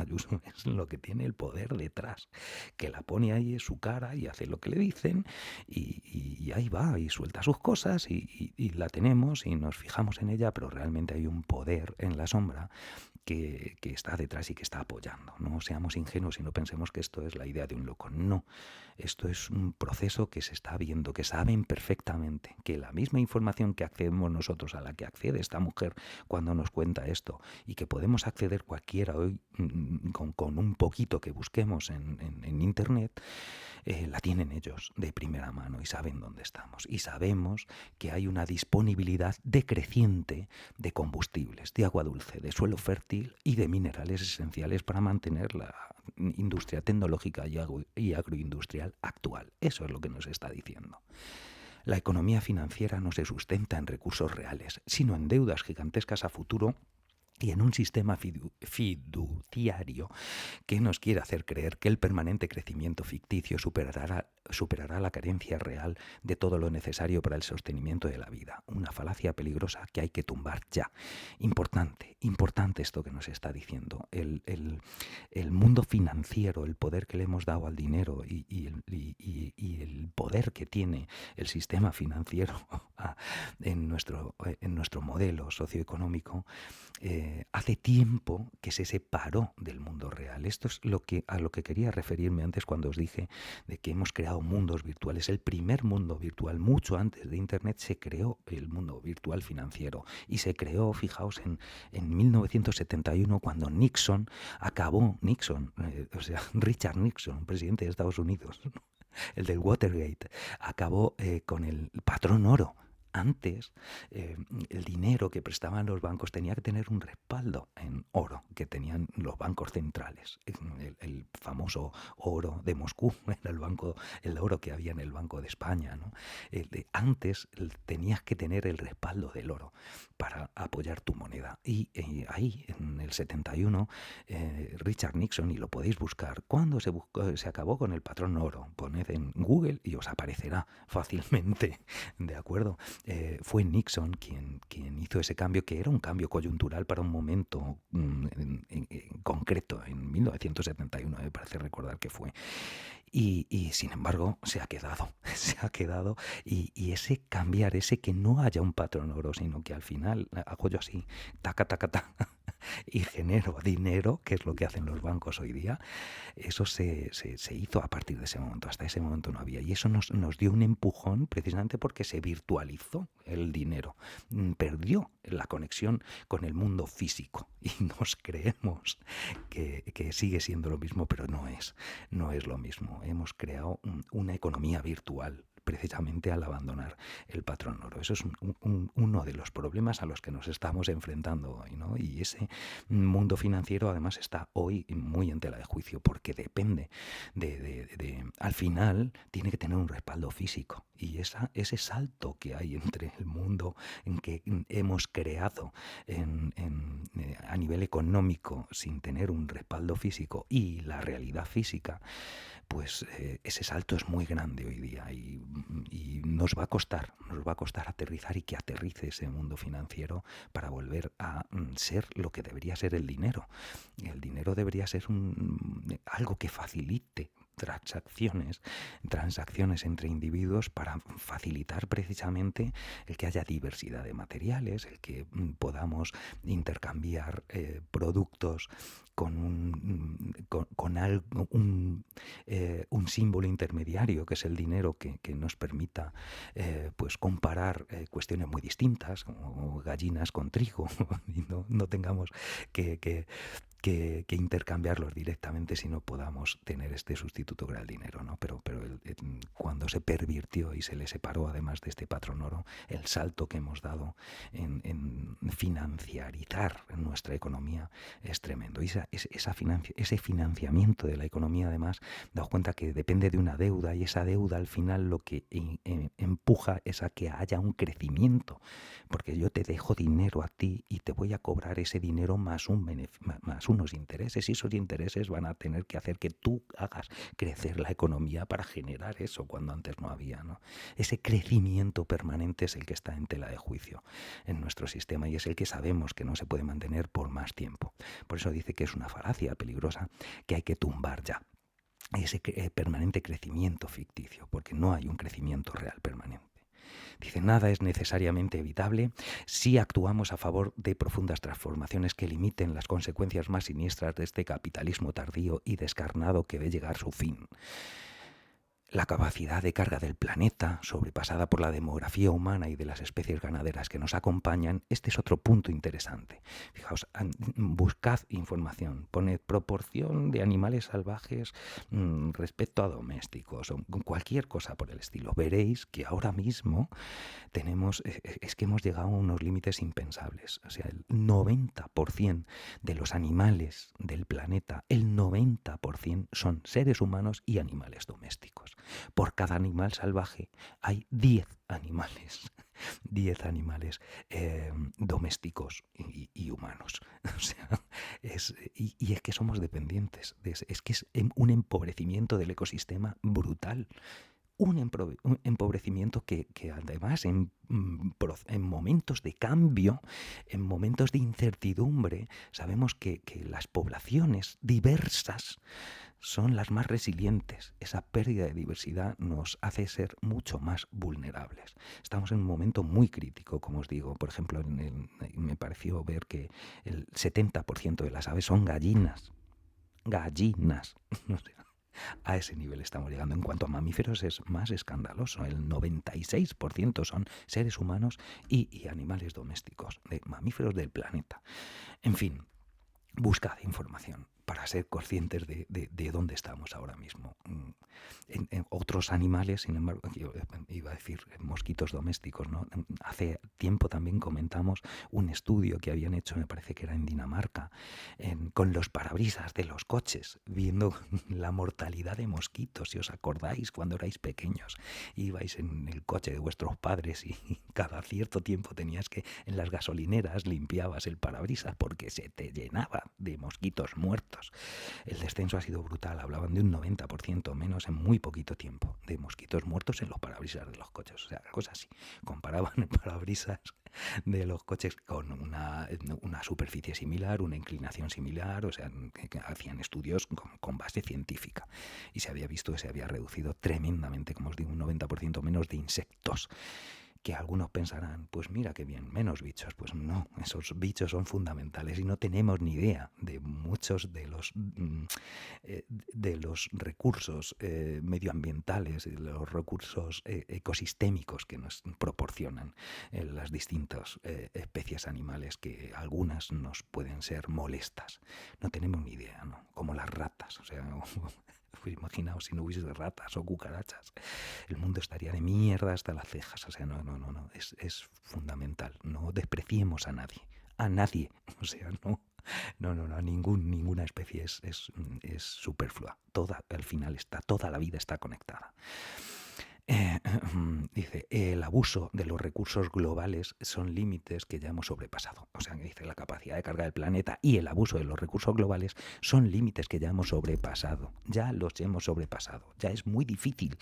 es lo que tiene el poder detrás, que la pone ahí en su cara y hace lo que le dicen y ahí va y suelta sus cosas y la tenemos y nos fijamos en ella, pero realmente hay un poder en la sombra que está detrás y que está apoyando. No seamos ingenuos y no pensemos que esto es la idea de un loco. No, esto es un proceso que se está viendo, que saben perfectamente que la misma información que accedemos nosotros, a la que accede esta mujer cuando nos cuenta esto, y que podemos acceder cualquiera hoy con un poquito que busquemos en Internet, la tienen ellos de primera mano y saben dónde estamos. Y sabemos que hay una disponibilidad decreciente de combustibles, de agua dulce, de suelo fértil y de minerales esenciales para mantener la industria tecnológica y agroindustrial actual. Eso es lo que nos está diciendo. La economía financiera no se sustenta en recursos reales, sino en deudas gigantescas a futuro y en un sistema fiduciario que nos quiere hacer creer que el permanente crecimiento ficticio superará la carencia real de todo lo necesario para el sostenimiento de la vida. Una falacia peligrosa que hay que tumbar ya. Importante esto que nos está diciendo. El mundo financiero, el poder que le hemos dado al dinero y el poder que tiene el sistema financiero en nuestro modelo socioeconómico, hace tiempo que se separó del mundo real. Esto es a lo que quería referirme antes cuando os dije de que hemos creado mundos virtuales. El primer mundo virtual, mucho antes de Internet, se creó el mundo virtual financiero. Y se creó, fijaos, en 1971, cuando Richard Nixon, presidente de Estados Unidos, el del Watergate, acabó con el patrón oro. Antes, el dinero que prestaban los bancos tenía que tener un respaldo en oro que tenían los bancos centrales. El famoso oro de Moscú era el oro que había en el Banco de España, ¿no? Antes tenías que tener el respaldo del oro para apoyar tu moneda. Y ahí, en el 71, Richard Nixon, y lo podéis buscar, cuando se acabó con el patrón oro, poned en Google y os aparecerá fácilmente, ¿de acuerdo? Fue Nixon quien hizo ese cambio, que era un cambio coyuntural para un momento concreto, en 1971, me parece recordar que fue. Y sin embargo se ha quedado y ese cambiar, ese que no haya un patrón oro, sino que al final hago yo así, taca, taca, taca, y genero dinero, que es lo que hacen los bancos hoy día. Eso se hizo a partir de ese momento. Hasta ese momento no había. Y eso nos dio un empujón precisamente porque se virtualizó el dinero. Perdió la conexión con el mundo físico. Y nos creemos que sigue siendo lo mismo, pero no es lo mismo. Hemos creado una economía virtual precisamente al abandonar el patrón oro. Eso es uno de los problemas a los que nos estamos enfrentando hoy, ¿no? Y ese mundo financiero además está hoy muy en tela de juicio porque depende al final tiene que tener un respaldo físico, y ese salto que hay entre el mundo en que hemos creado a nivel económico sin tener un respaldo físico y la realidad física, pues ese salto es muy grande hoy día y y nos va a costar aterrizar y que aterrice ese mundo financiero para volver a ser lo que debería ser el dinero. El dinero debería ser algo que facilite transacciones entre individuos para facilitar precisamente el que haya diversidad de materiales, el que podamos intercambiar productos con un símbolo intermediario que es el dinero que nos permita pues comparar cuestiones muy distintas, como gallinas con trigo, y no tengamos que intercambiarlos directamente, si no podamos tener este sustituto que era el dinero, ¿no? Pero cuando se pervirtió y se le separó además de este patrón oro, el salto que hemos dado en financiarizar nuestra economía es tremendo. Y ese financiamiento de la economía, además, daos cuenta que depende de una deuda, y esa deuda al final lo que empuja es a que haya un crecimiento, porque yo te dejo dinero a ti y te voy a cobrar ese dinero más unos intereses, y esos intereses van a tener que hacer que tú hagas crecer la economía para generar eso cuando antes no había, ¿no? Ese crecimiento permanente es el que está en tela de juicio en nuestro sistema, y es el que sabemos que no se puede mantener por más tiempo. Por eso dice que es una falacia peligrosa que hay que tumbar ya, ese permanente crecimiento ficticio, porque no hay un crecimiento real permanente. Dice, nada es necesariamente evitable si actuamos a favor de profundas transformaciones que limiten las consecuencias más siniestras de este capitalismo tardío y descarnado que ve llegar su fin. La capacidad de carga del planeta, sobrepasada por la demografía humana y de las especies ganaderas que nos acompañan, este es otro punto interesante. Fijaos, buscad información, poned proporción de animales salvajes respecto a domésticos, o cualquier cosa por el estilo. Veréis que ahora mismo es que hemos llegado a unos límites impensables. O sea, el 90% de los animales del planeta, el 90% son seres humanos y animales domésticos. Por cada animal salvaje hay 10 animales. 10 animales domésticos y humanos. O sea, y es que somos dependientes. Es que es un empobrecimiento del ecosistema brutal. Un empobrecimiento que además en momentos de cambio, en momentos de incertidumbre, sabemos que las poblaciones diversas son las más resilientes. Esa pérdida de diversidad nos hace ser mucho más vulnerables. Estamos en un momento muy crítico, como os digo. Por ejemplo, me pareció ver que el 70% de las aves son gallinas. Gallinas. O sea, a ese nivel estamos llegando. En cuanto a mamíferos es más escandaloso. El 96% son seres humanos y animales domésticos, de mamíferos del planeta. En fin, buscad información para ser conscientes de dónde estamos ahora mismo. En otros animales, sin embargo, yo iba a decir mosquitos domésticos, ¿no? Hace tiempo también comentamos un estudio que habían hecho, me parece que era en Dinamarca, con los parabrisas de los coches, viendo la mortalidad de mosquitos. Si os acordáis, cuando erais pequeños, ibais en el coche de vuestros padres y cada cierto tiempo tenías que, en las gasolineras, limpiabas el parabrisas porque se te llenaba de mosquitos muertos. El descenso ha sido brutal. Hablaban de un 90% menos en muy poquito tiempo de mosquitos muertos en los parabrisas de los coches. O sea, cosas así. Comparaban el parabrisas de los coches con una superficie similar, una inclinación similar, o sea, que hacían estudios con base científica. Y se había visto que se había reducido tremendamente, como os digo, un 90% menos de insectos. Que algunos pensarán, pues mira qué bien, menos bichos. Pues no, esos bichos son fundamentales y no tenemos ni idea de muchos de los recursos medioambientales y de los recursos ecosistémicos que nos proporcionan las distintas especies animales, que algunas nos pueden ser molestas. No tenemos ni idea, ¿no? Como las ratas, o sea... Pues imaginaos si no hubiese ratas o cucarachas, el mundo estaría de mierda hasta las cejas. O sea, no, es fundamental. No despreciemos a nadie. O sea, ninguna especie es superflua. Toda, al final toda la vida está conectada. Eh, dice, el abuso de los recursos globales son límites que ya hemos sobrepasado. O sea, que dice, la capacidad de carga del planeta y el abuso de los recursos globales son límites que ya hemos sobrepasado. Ya los hemos sobrepasado. Ya es muy difícil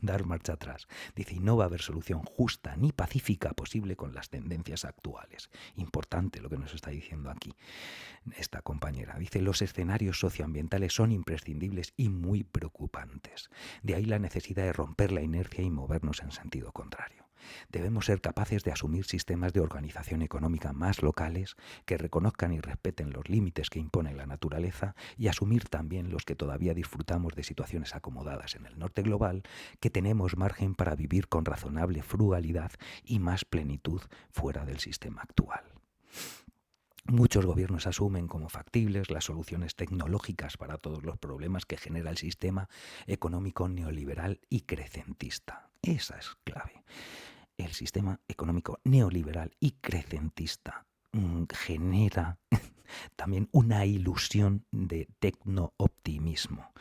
dar marcha atrás. Dice, y no va a haber solución justa ni pacífica posible con las tendencias actuales. Importante lo que nos está diciendo aquí esta compañera. Dice, los escenarios socioambientales son imprescindibles y muy preocupantes. De ahí la necesidad de romper la inercia y movernos en sentido contrario. Debemos ser capaces de asumir sistemas de organización económica más locales que reconozcan y respeten los límites que impone la naturaleza y asumir también los que todavía disfrutamos de situaciones acomodadas en el norte global, que tenemos margen para vivir con razonable frugalidad y más plenitud fuera del sistema actual. Muchos gobiernos asumen como factibles las soluciones tecnológicas para todos los problemas que genera el sistema económico neoliberal y crecentista. Esa es clave. El sistema económico neoliberal y crecentista genera también una ilusión de tecno-optimismo.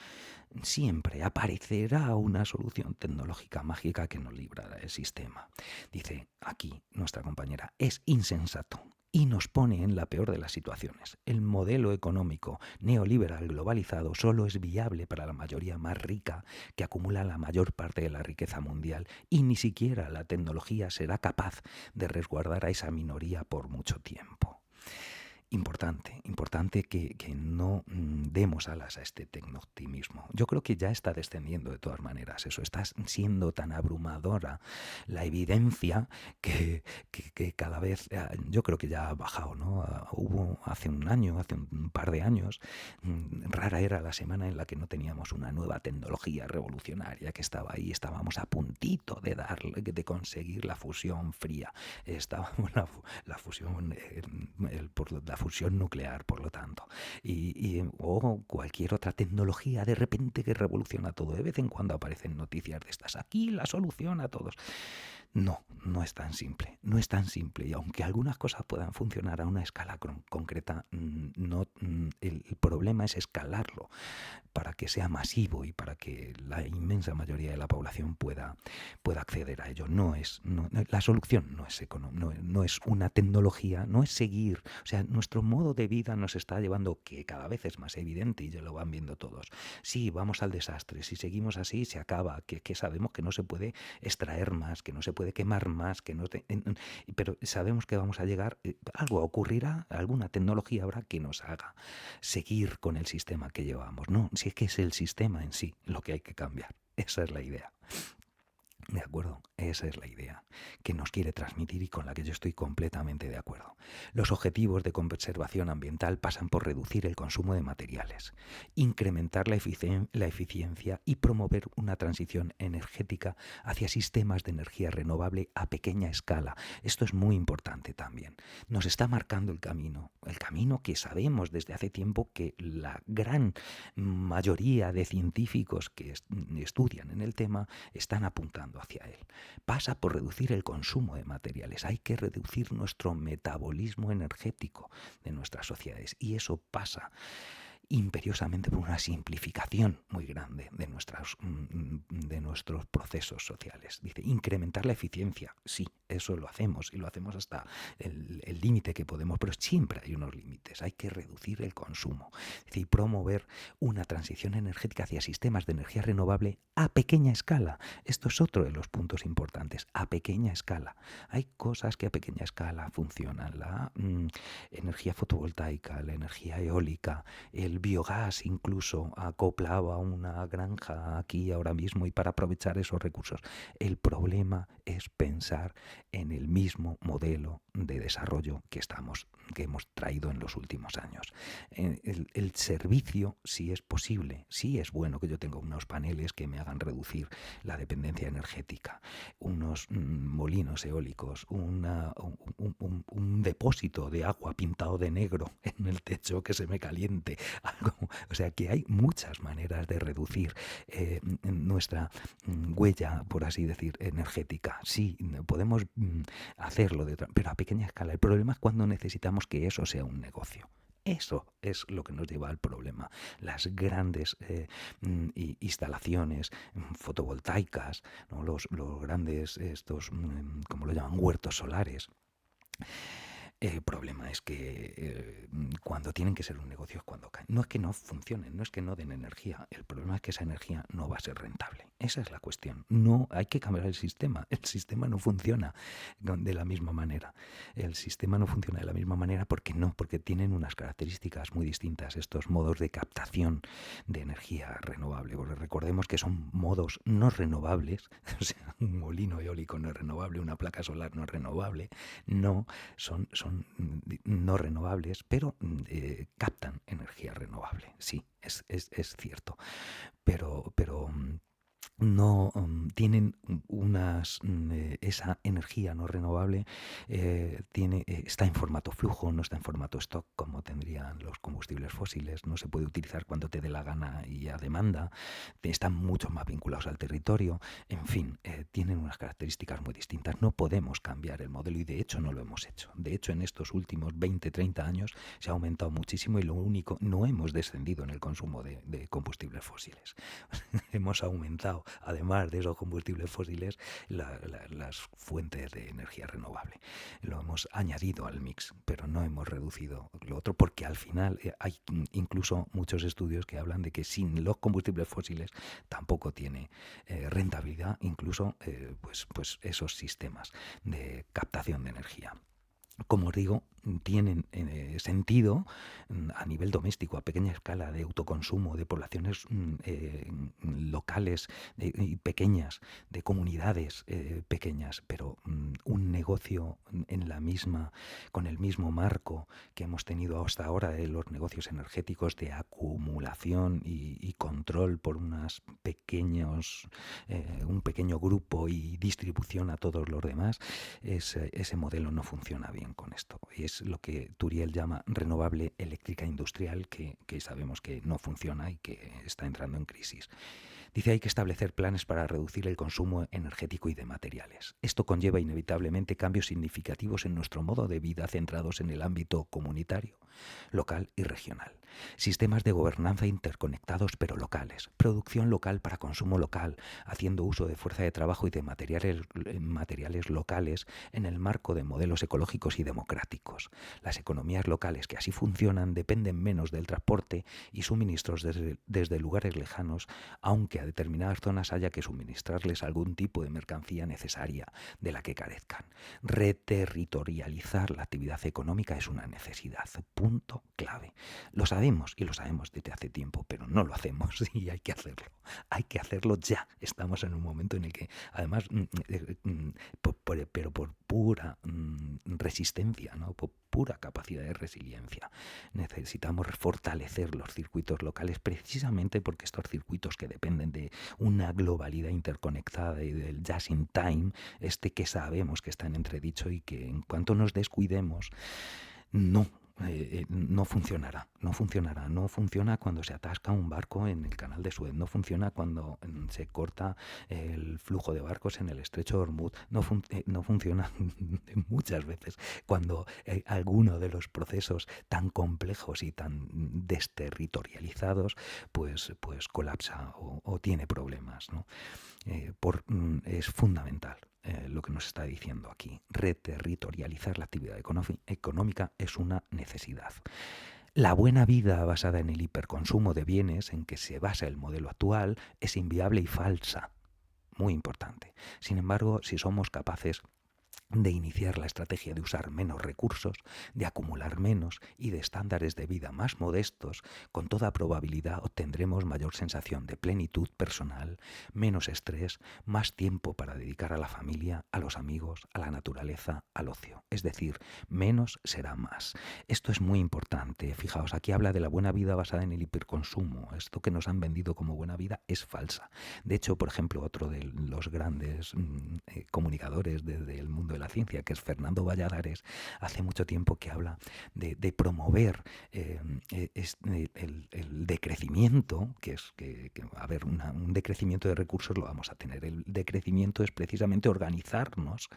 Siempre aparecerá una solución tecnológica mágica que nos librará del sistema. Dice aquí nuestra compañera, es insensato y nos pone en la peor de las situaciones. El modelo económico neoliberal globalizado solo es viable para la mayoría más rica que acumula la mayor parte de la riqueza mundial y ni siquiera la tecnología será capaz de resguardar a esa minoría por mucho tiempo. Importante que no demos alas a este tecno-optimismo. Yo creo que ya está descendiendo de todas maneras eso, está siendo tan abrumadora la evidencia que cada vez, yo creo que ya ha bajado, ¿no? Hubo hace un año, hace un par de años, rara era la semana en la que no teníamos una nueva tecnología revolucionaria que estaba ahí, estábamos a puntito de conseguir la fusión fría, estábamos la fusión, la fusión nuclear, por lo tanto, o cualquier otra tecnología de repente que revoluciona todo. De vez en cuando aparecen noticias de estas, aquí la solución a todos. No, no es tan simple, no es tan simple. Y aunque algunas cosas puedan funcionar a una escala concreta, el problema es escalarlo para que sea masivo y para que la inmensa mayoría de la población pueda acceder a ello. La solución no es una tecnología, no es seguir. O sea, nuestro modo de vida nos está llevando, que cada vez es más evidente y ya lo van viendo todos. Sí, vamos al desastre. Si seguimos así, se acaba. Que sabemos que no se puede extraer más, que no se puede quemar más, pero sabemos que vamos a llegar, algo ocurrirá, alguna tecnología habrá que nos haga seguir con el sistema que llevamos. No, si es que es el sistema en sí lo que hay que cambiar. Esa es la idea. De acuerdo, esa es la idea que nos quiere transmitir y con la que yo estoy completamente de acuerdo. Los objetivos de conservación ambiental pasan por reducir el consumo de materiales, incrementar la eficiencia y promover una transición energética hacia sistemas de energía renovable a pequeña escala. Esto es muy importante también. Nos está marcando el camino que sabemos desde hace tiempo que la gran mayoría de científicos que estudian en el tema están apuntando hacia él. Pasa por reducir el consumo de materiales. Hay que reducir nuestro metabolismo energético de nuestras sociedades y eso pasa imperiosamente por una simplificación muy grande de nuestros procesos sociales. Dice, incrementar la eficiencia. Sí, eso lo hacemos y lo hacemos hasta el límite que podemos, pero siempre hay unos límites. Hay que reducir el consumo. Dice, y promover una transición energética hacia sistemas de energía renovable a pequeña escala. Esto es otro de los puntos importantes, a pequeña escala. Hay cosas que a pequeña escala funcionan. La energía fotovoltaica, la energía eólica, el biogás incluso acoplado a una granja aquí ahora mismo y para aprovechar esos recursos. El problema es pensar en el mismo modelo de desarrollo que hemos traído en los últimos años. El servicio, si es posible, sí es bueno que yo tenga unos paneles que me hagan reducir la dependencia energética, unos molinos eólicos, un depósito de agua pintado de negro en el techo que se me caliente. O sea que hay muchas maneras de reducir nuestra huella, por así decir, energética. Sí, podemos hacerlo, pero a pequeña escala. El problema es cuando necesitamos que eso sea un negocio. Eso es lo que nos lleva al problema. Las grandes instalaciones fotovoltaicas, ¿no? Los grandes, estos, como lo llaman, huertos solares. El problema es que cuando tienen que ser un negocio es cuando caen. No es que no funcionen, no es que no den energía. El problema es que esa energía no va a ser rentable. Esa es la cuestión. No hay que cambiar el sistema. El sistema no funciona de la misma manera. El sistema no funciona de la misma manera porque tienen unas características muy distintas estos modos de captación de energía renovable. Porque recordemos que son modos no renovables. O sea, un molino eólico no es renovable, una placa solar no es renovable. No, son no renovables, pero captan energía renovable. Sí, es cierto. Pero no tienen esa energía no renovable está en formato flujo, no está en formato stock como tendrían los combustibles fósiles, no se puede utilizar cuando te dé la gana y a demanda, están mucho más vinculados al territorio, en fin, tienen unas características muy distintas. No podemos cambiar el modelo y de hecho no lo hemos hecho. De hecho, en estos últimos 20, 30 años se ha aumentado muchísimo y no hemos descendido en el consumo de combustibles fósiles. Hemos aumentado, además de esos combustibles fósiles, las fuentes de energía renovable. Lo hemos añadido al mix, pero no hemos reducido lo otro, porque al final hay incluso muchos estudios que hablan de que sin los combustibles fósiles tampoco tiene rentabilidad, incluso pues esos sistemas de captación de energía. Como os digo, tienen sentido a nivel doméstico, a pequeña escala, de autoconsumo, de poblaciones locales y pequeñas, de comunidades pequeñas, pero un negocio con el mismo marco que hemos tenido hasta ahora de los negocios energéticos de acumulación y control por un pequeño grupo y distribución a todos los demás, ese modelo no funciona bien con esto. Es lo que Turiel llama renovable eléctrica industrial, que sabemos que no funciona y que está entrando en crisis. Dice, hay que establecer planes para reducir el consumo energético y de materiales. Esto conlleva inevitablemente cambios significativos en nuestro modo de vida centrados en el ámbito comunitario, local y regional. Sistemas de gobernanza interconectados pero locales. Producción local para consumo local, haciendo uso de fuerza de trabajo y de materiales locales en el marco de modelos ecológicos y democráticos. Las economías locales que así funcionan dependen menos del transporte y suministros desde lugares lejanos, aunque a determinadas zonas haya que suministrarles algún tipo de mercancía necesaria de la que carezcan. Reterritorializar la actividad económica es una necesidad. Punto clave. Lo sabemos y lo sabemos desde hace tiempo, pero no lo hacemos y hay que hacerlo. Hay que hacerlo ya. Estamos en un momento en el que, además, pero por pura resistencia, ¿no? Por pura capacidad de resiliencia, necesitamos fortalecer los circuitos locales, precisamente porque estos circuitos que dependen de una globalidad interconectada y del just in time, que sabemos que está en entredicho y que en cuanto nos descuidemos, no funcionará. No funciona cuando se atasca un barco en el canal de Suez, no funciona cuando se corta el flujo de barcos en el estrecho de Hormuz, no funciona muchas veces cuando alguno de los procesos tan complejos y tan desterritorializados pues colapsa o tiene problemas, ¿no? Es fundamental lo que nos está diciendo aquí. Reterritorializar la actividad económica es una necesidad. La buena vida basada en el hiperconsumo de bienes en que se basa el modelo actual es inviable y falsa. Muy importante. Sin embargo, si somos capaces de iniciar la estrategia de usar menos recursos, de acumular menos y de estándares de vida más modestos, con toda probabilidad obtendremos mayor sensación de plenitud personal, menos estrés, más tiempo para dedicar a la familia, a los amigos, a la naturaleza, al ocio. Es decir, menos será más. Esto es muy importante. Fijaos, aquí habla de la buena vida basada en el hiperconsumo. Esto que nos han vendido como buena vida es falsa. De hecho, por ejemplo, otro de los grandes comunicadores desde el mundo de la ciencia, que es Fernando Valladares, hace mucho tiempo que habla de promover el decrecimiento, que es a ver, un decrecimiento de recursos lo vamos a tener. El decrecimiento es precisamente organizarnos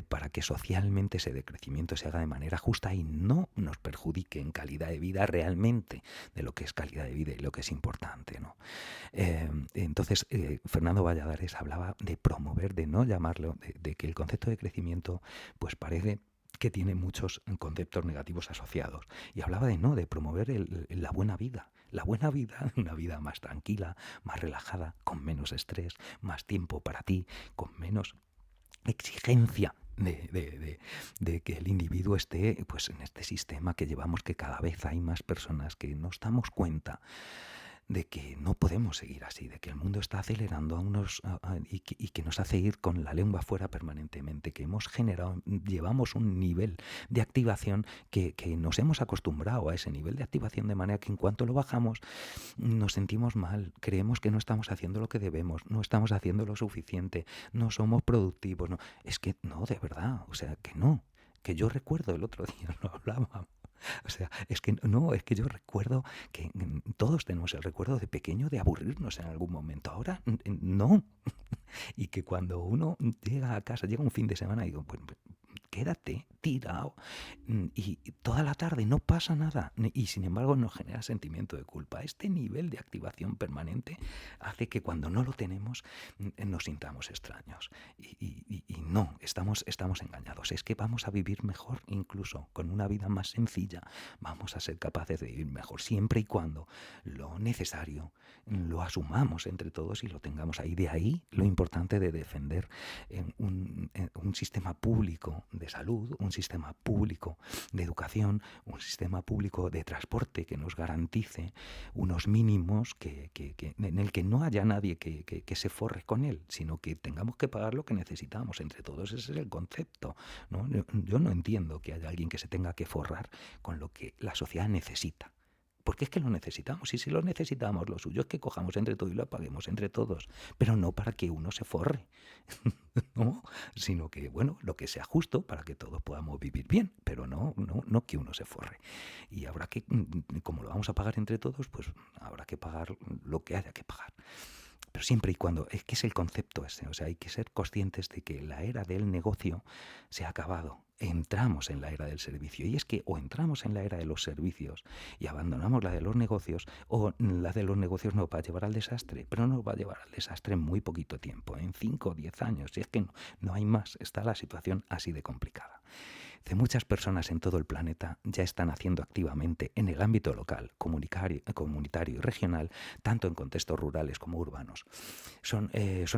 para que socialmente ese decrecimiento se haga de manera justa y no nos perjudique en calidad de vida realmente de lo que es calidad de vida y lo que es importante, ¿no? Entonces, Fernando Valladares hablaba de promover, de no llamarlo, de que el concepto de crecimiento pues parece que tiene muchos conceptos negativos asociados. Y hablaba de promover la buena vida. La buena vida, una vida más tranquila, más relajada, con menos estrés, más tiempo para ti, con menos exigencia de que el individuo esté pues en este sistema que llevamos, que cada vez hay más personas que nos damos cuenta de que no podemos seguir así, de que el mundo está acelerando y que nos hace ir con la lengua fuera permanentemente, que llevamos un nivel de activación que nos hemos acostumbrado a ese nivel de activación, de manera que en cuanto lo bajamos nos sentimos mal, creemos que no estamos haciendo lo que debemos, no estamos haciendo lo suficiente, no somos productivos, no, es que no, de verdad, o sea, que no, que yo recuerdo el otro día, lo hablaba. O sea, es que no, es que yo recuerdo que todos tenemos el recuerdo de pequeño de aburrirnos en algún momento. Ahora no. Y que cuando uno llega a casa, llega un fin de semana y digo, pues quédate tirado y toda la tarde no pasa nada y sin embargo nos genera sentimiento de culpa. Este nivel de activación permanente hace que cuando no lo tenemos nos sintamos extraños y no, estamos engañados. Es que vamos a vivir mejor incluso con una vida más sencilla, vamos a ser capaces de vivir mejor siempre y cuando lo necesario lo asumamos entre todos y lo tengamos ahí. De ahí lo importante de defender un sistema público de salud, un sistema público de educación, un sistema público de transporte que nos garantice unos mínimos en el que no haya nadie que se forre con él, sino que tengamos que pagar lo que necesitamos entre todos. Ese es el concepto, ¿no? Yo no entiendo que haya alguien que se tenga que forrar con lo que la sociedad necesita. Porque es que lo necesitamos, y si lo necesitamos, lo suyo es que cojamos entre todos y lo paguemos entre todos, pero no para que uno se forre, ¿no? Sino que, bueno, lo que sea justo para que todos podamos vivir bien, pero no que uno se forre. Y habrá que, como lo vamos a pagar entre todos, pues habrá que pagar lo que haya que pagar. Pero siempre y cuando, es que es el concepto ese, o sea, hay que ser conscientes de que la era del negocio se ha acabado. Entramos en la era del servicio. Y es que o entramos en la era de los servicios y abandonamos la de los negocios, o la de los negocios nos va a llevar al desastre, pero nos va a llevar al desastre en muy poquito tiempo, en 5 o 10 años. Y es que no hay más, está la situación así de complicada. Muchas personas en todo el planeta ya están haciendo activamente en el ámbito local, comunitario y regional, tanto en contextos rurales como urbanos. Son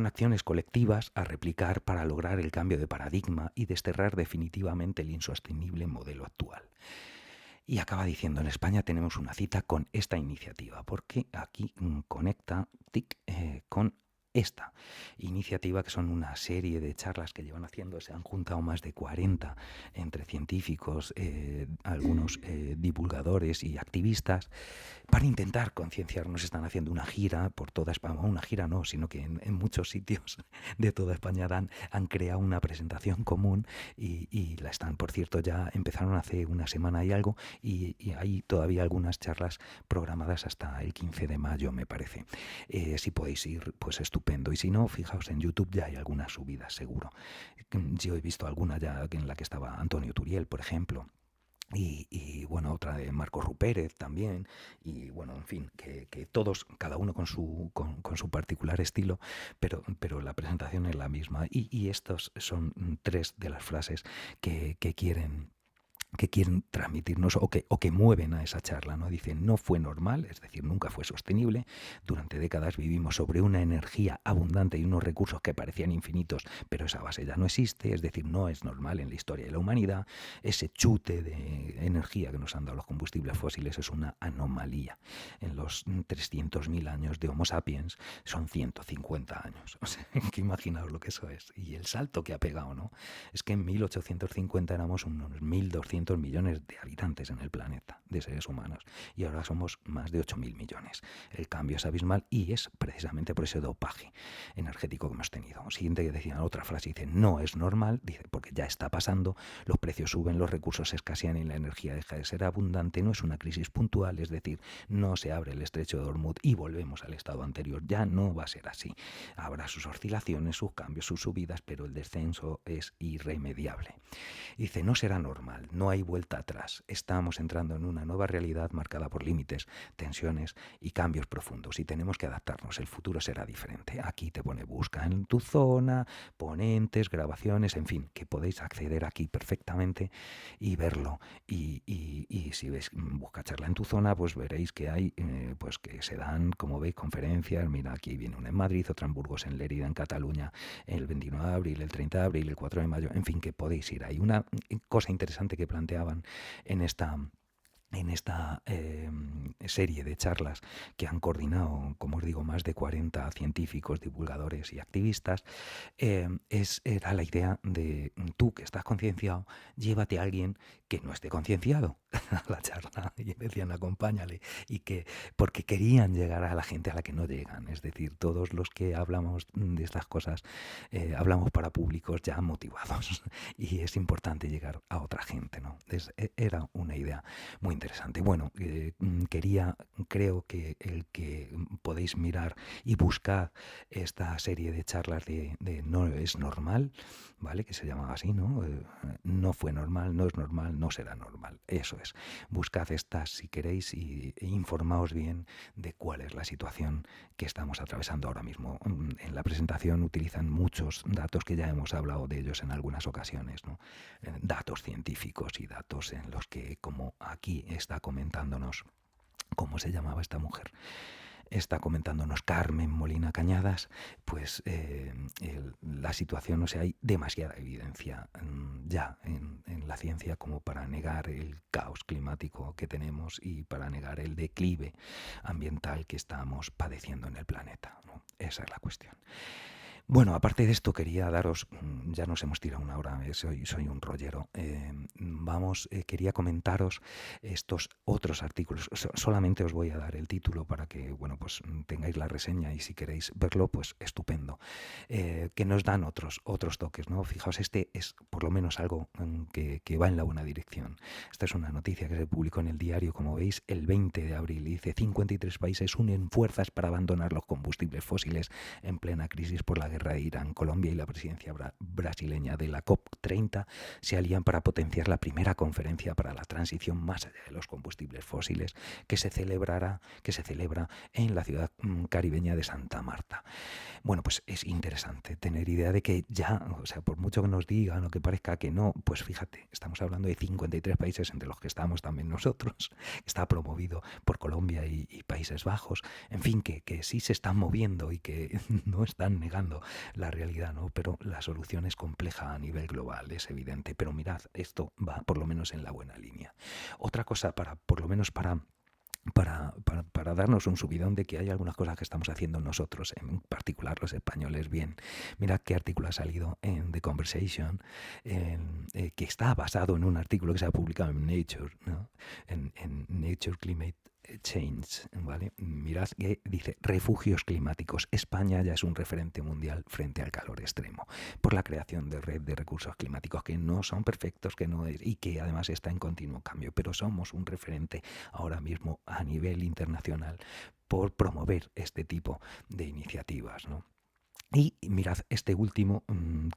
acciones colectivas a replicar para lograr el cambio de paradigma y desterrar definitivamente el insostenible modelo actual. Y acaba diciendo, en España tenemos una cita con esta iniciativa, porque aquí conecta con esta iniciativa, que son una serie de charlas que llevan haciendo. Se han juntado más de 40 entre científicos, algunos divulgadores y activistas, para intentar concienciarnos. Están haciendo una gira por toda España, una gira no, sino que en muchos sitios de toda España han creado una presentación común y la están, por cierto, ya empezaron hace una semana y algo, y hay todavía algunas charlas programadas hasta el 15 de mayo, me parece. Si podéis ir, pues estupendo. Y si no, fijaos, en YouTube ya hay algunas subidas, seguro. Yo he visto alguna ya en la que estaba Antonio Turiel, por ejemplo. Y bueno, otra de Marcos Rupérez también, y bueno, en fin, que todos, cada uno con su particular estilo, pero la presentación es la misma, y estos son 3 de las frases que quieren transmitirnos o que mueven a esa charla, ¿no? Dicen, no fue normal, es decir, nunca fue sostenible. Durante décadas vivimos sobre una energía abundante y unos recursos que parecían infinitos, pero esa base ya no existe, es decir, no es normal en la historia de la humanidad. Ese chute de energía que nos han dado los combustibles fósiles es una anomalía. En los 300.000 años de Homo sapiens son 150 años. O sea, que imaginaos lo que eso es. Y el salto que ha pegado, ¿no? Es que en 1850 éramos unos 1.200 200 millones de habitantes en el planeta, de seres humanos, y ahora somos más de 8.000 millones. El cambio es abismal y es precisamente por ese dopaje energético que hemos tenido. Siguiente que decía otra frase, dice, no es normal, dice, porque ya está pasando, los precios suben, los recursos se escasean y la energía deja de ser abundante, no es una crisis puntual, es decir, no se abre el estrecho de Hormuz y volvemos al estado anterior, ya no va a ser así. Habrá sus oscilaciones, sus cambios, sus subidas, pero el descenso es irremediable. Dice, no será normal, no hay vuelta atrás, estamos entrando en una nueva realidad marcada por límites, tensiones y cambios profundos y tenemos que adaptarnos, el futuro será diferente. Aquí te pone busca en tu zona, ponentes, grabaciones, en fin, que podéis acceder aquí perfectamente y verlo. Y si ves busca charla en tu zona, pues veréis que hay, pues que se dan, como veis, conferencias. Mira, aquí viene una en Madrid, otra en Burgos, en Lérida, en Cataluña, el 29 de abril, el 30 de abril, el 4 de mayo, en fin, que podéis ir. Hay una cosa interesante que planteaban en esta serie de charlas que han coordinado, como os digo, más de 40 científicos, divulgadores y activistas, era la idea de tú que estás concienciado, llévate a alguien que no esté concienciado a la charla, y decían acompáñale, y que porque querían llegar a la gente a la que no llegan, es decir, todos los que hablamos de estas cosas hablamos para públicos ya motivados y es importante llegar a otra gente, ¿no? Era una idea muy interesante. Bueno, creo que el que podéis mirar y buscar esta serie de charlas de No es normal, ¿vale? Que se llamaba así, ¿no? No fue normal, no es normal, no será normal. Eso es. Buscad estas si queréis e informaos bien de cuál es la situación que estamos atravesando ahora mismo. En la presentación utilizan muchos datos que ya hemos hablado de ellos en algunas ocasiones, ¿no? Datos científicos y datos en los que, como aquí está comentándonos, ¿cómo se llamaba esta mujer? Está comentándonos Carmen Molina Cañadas, pues la situación, o sea, hay demasiada evidencia ya en la ciencia como para negar el caos climático que tenemos y para negar el declive ambiental que estamos padeciendo en el planeta, ¿no? Esa es la cuestión. Bueno, aparte de esto quería daros, ya nos hemos tirado una hora, soy un rollero, quería comentaros estos otros artículos, solamente os voy a dar el título para que, bueno, pues tengáis la reseña y si queréis verlo, pues estupendo, que nos dan otros toques, ¿no? Fijaos, este es por lo menos algo que va en la buena dirección. Esta es una noticia que se publicó en el diario, como veis, el 20 de abril, y dice 53 países unen fuerzas para abandonar los combustibles fósiles en plena crisis por la guerra de Irán. Colombia y la presidencia brasileña de la COP30 se alían para potenciar la primera conferencia para la transición más allá de los combustibles fósiles que se celebra en la ciudad caribeña de Santa Marta. Bueno, pues es interesante tener idea de que ya, o sea, por mucho que nos digan o que parezca que no, pues fíjate, estamos hablando de 53 países entre los que estamos también nosotros, está promovido por Colombia y Países Bajos, en fin, que sí se están moviendo y que no están negando la realidad, ¿no? Pero la solución es compleja a nivel global, es evidente, pero mirad, esto va por lo menos en la buena línea. Otra cosa, por lo menos para darnos un subidón de que hay algunas cosas que estamos haciendo nosotros, en particular los españoles, bien. Mirad qué artículo ha salido en The Conversation, que está basado en un artículo que se ha publicado en Nature, ¿no? en Nature Climate Change, ¿vale? Mirad que dice refugios climáticos. España ya es un referente mundial frente al calor extremo por la creación de red de recursos climáticos que no son perfectos, y que además está en continuo cambio, pero somos un referente ahora mismo a nivel internacional por promover este tipo de iniciativas, ¿no? Y mirad, este último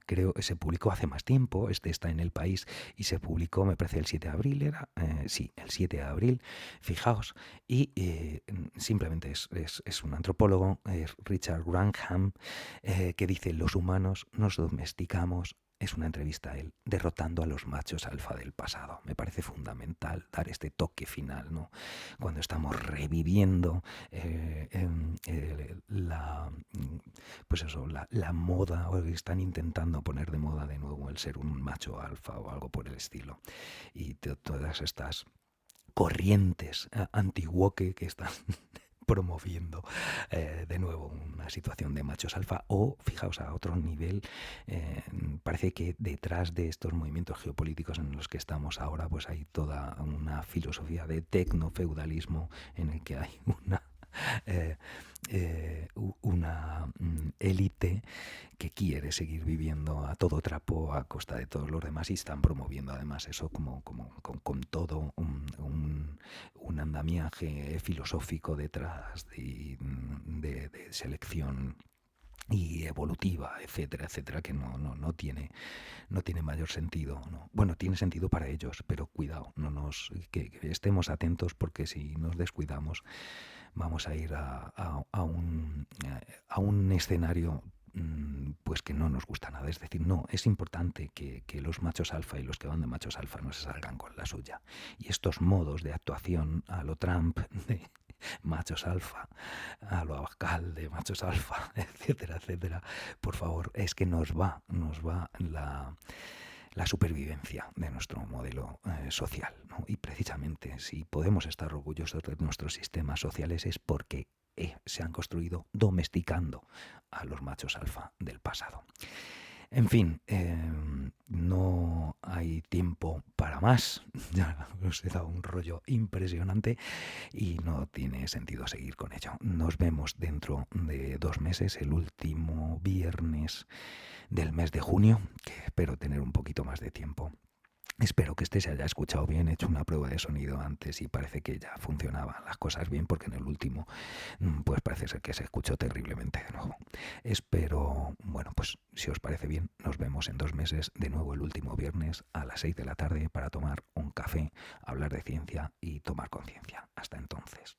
creo que se publicó hace más tiempo, este está en El País y se publicó, me parece, el 7 de abril, el 7 de abril, fijaos, y simplemente es un antropólogo, Richard Wrangham, que dice, los humanos nos domesticamos. Es una entrevista a él, derrotando a los machos alfa del pasado. Me parece fundamental dar este toque final, ¿no? Cuando estamos reviviendo la moda, o están intentando poner de moda de nuevo el ser un macho alfa o algo por el estilo. Y todas estas corrientes anti-woke que están promoviendo de nuevo una situación de machos alfa. O, fijaos, a otro nivel, parece que detrás de estos movimientos geopolíticos en los que estamos ahora, pues hay toda una filosofía de tecnofeudalismo en el que hay eh, una élite que quiere seguir viviendo a todo trapo a costa de todos los demás, y están promoviendo además eso con todo un andamiaje filosófico detrás de selección y evolutiva, etcétera, etcétera, que no tiene mayor sentido, ¿no? Bueno, tiene sentido para ellos, pero cuidado, que estemos atentos, porque si nos descuidamos vamos a ir a un escenario pues que no nos gusta nada. Es decir, no, es importante que los machos alfa y los que van de machos alfa no se salgan con la suya. Y estos modos de actuación a lo Trump, de machos alfa, a lo Abascal de machos alfa, etcétera, etcétera, por favor, es que nos va la supervivencia de nuestro modelo social, ¿no? Y precisamente, si podemos estar orgullosos de nuestros sistemas sociales, es porque se han construido domesticando a los machos alfa del pasado. En fin, no hay tiempo para más. Ya os he dado un rollo impresionante y no tiene sentido seguir con ello. Nos vemos dentro de 2 meses, el último viernes del mes de junio, que espero tener un poquito más de tiempo. Espero que este se haya escuchado bien. He hecho una prueba de sonido antes y parece que ya funcionaban las cosas bien, porque en el último pues parece ser que se escuchó terriblemente de nuevo. Espero, bueno, pues si os parece bien, nos vemos en 2 meses, de nuevo el último viernes a las 6 de la tarde, para tomar un café, hablar de ciencia y tomar conciencia. Hasta entonces.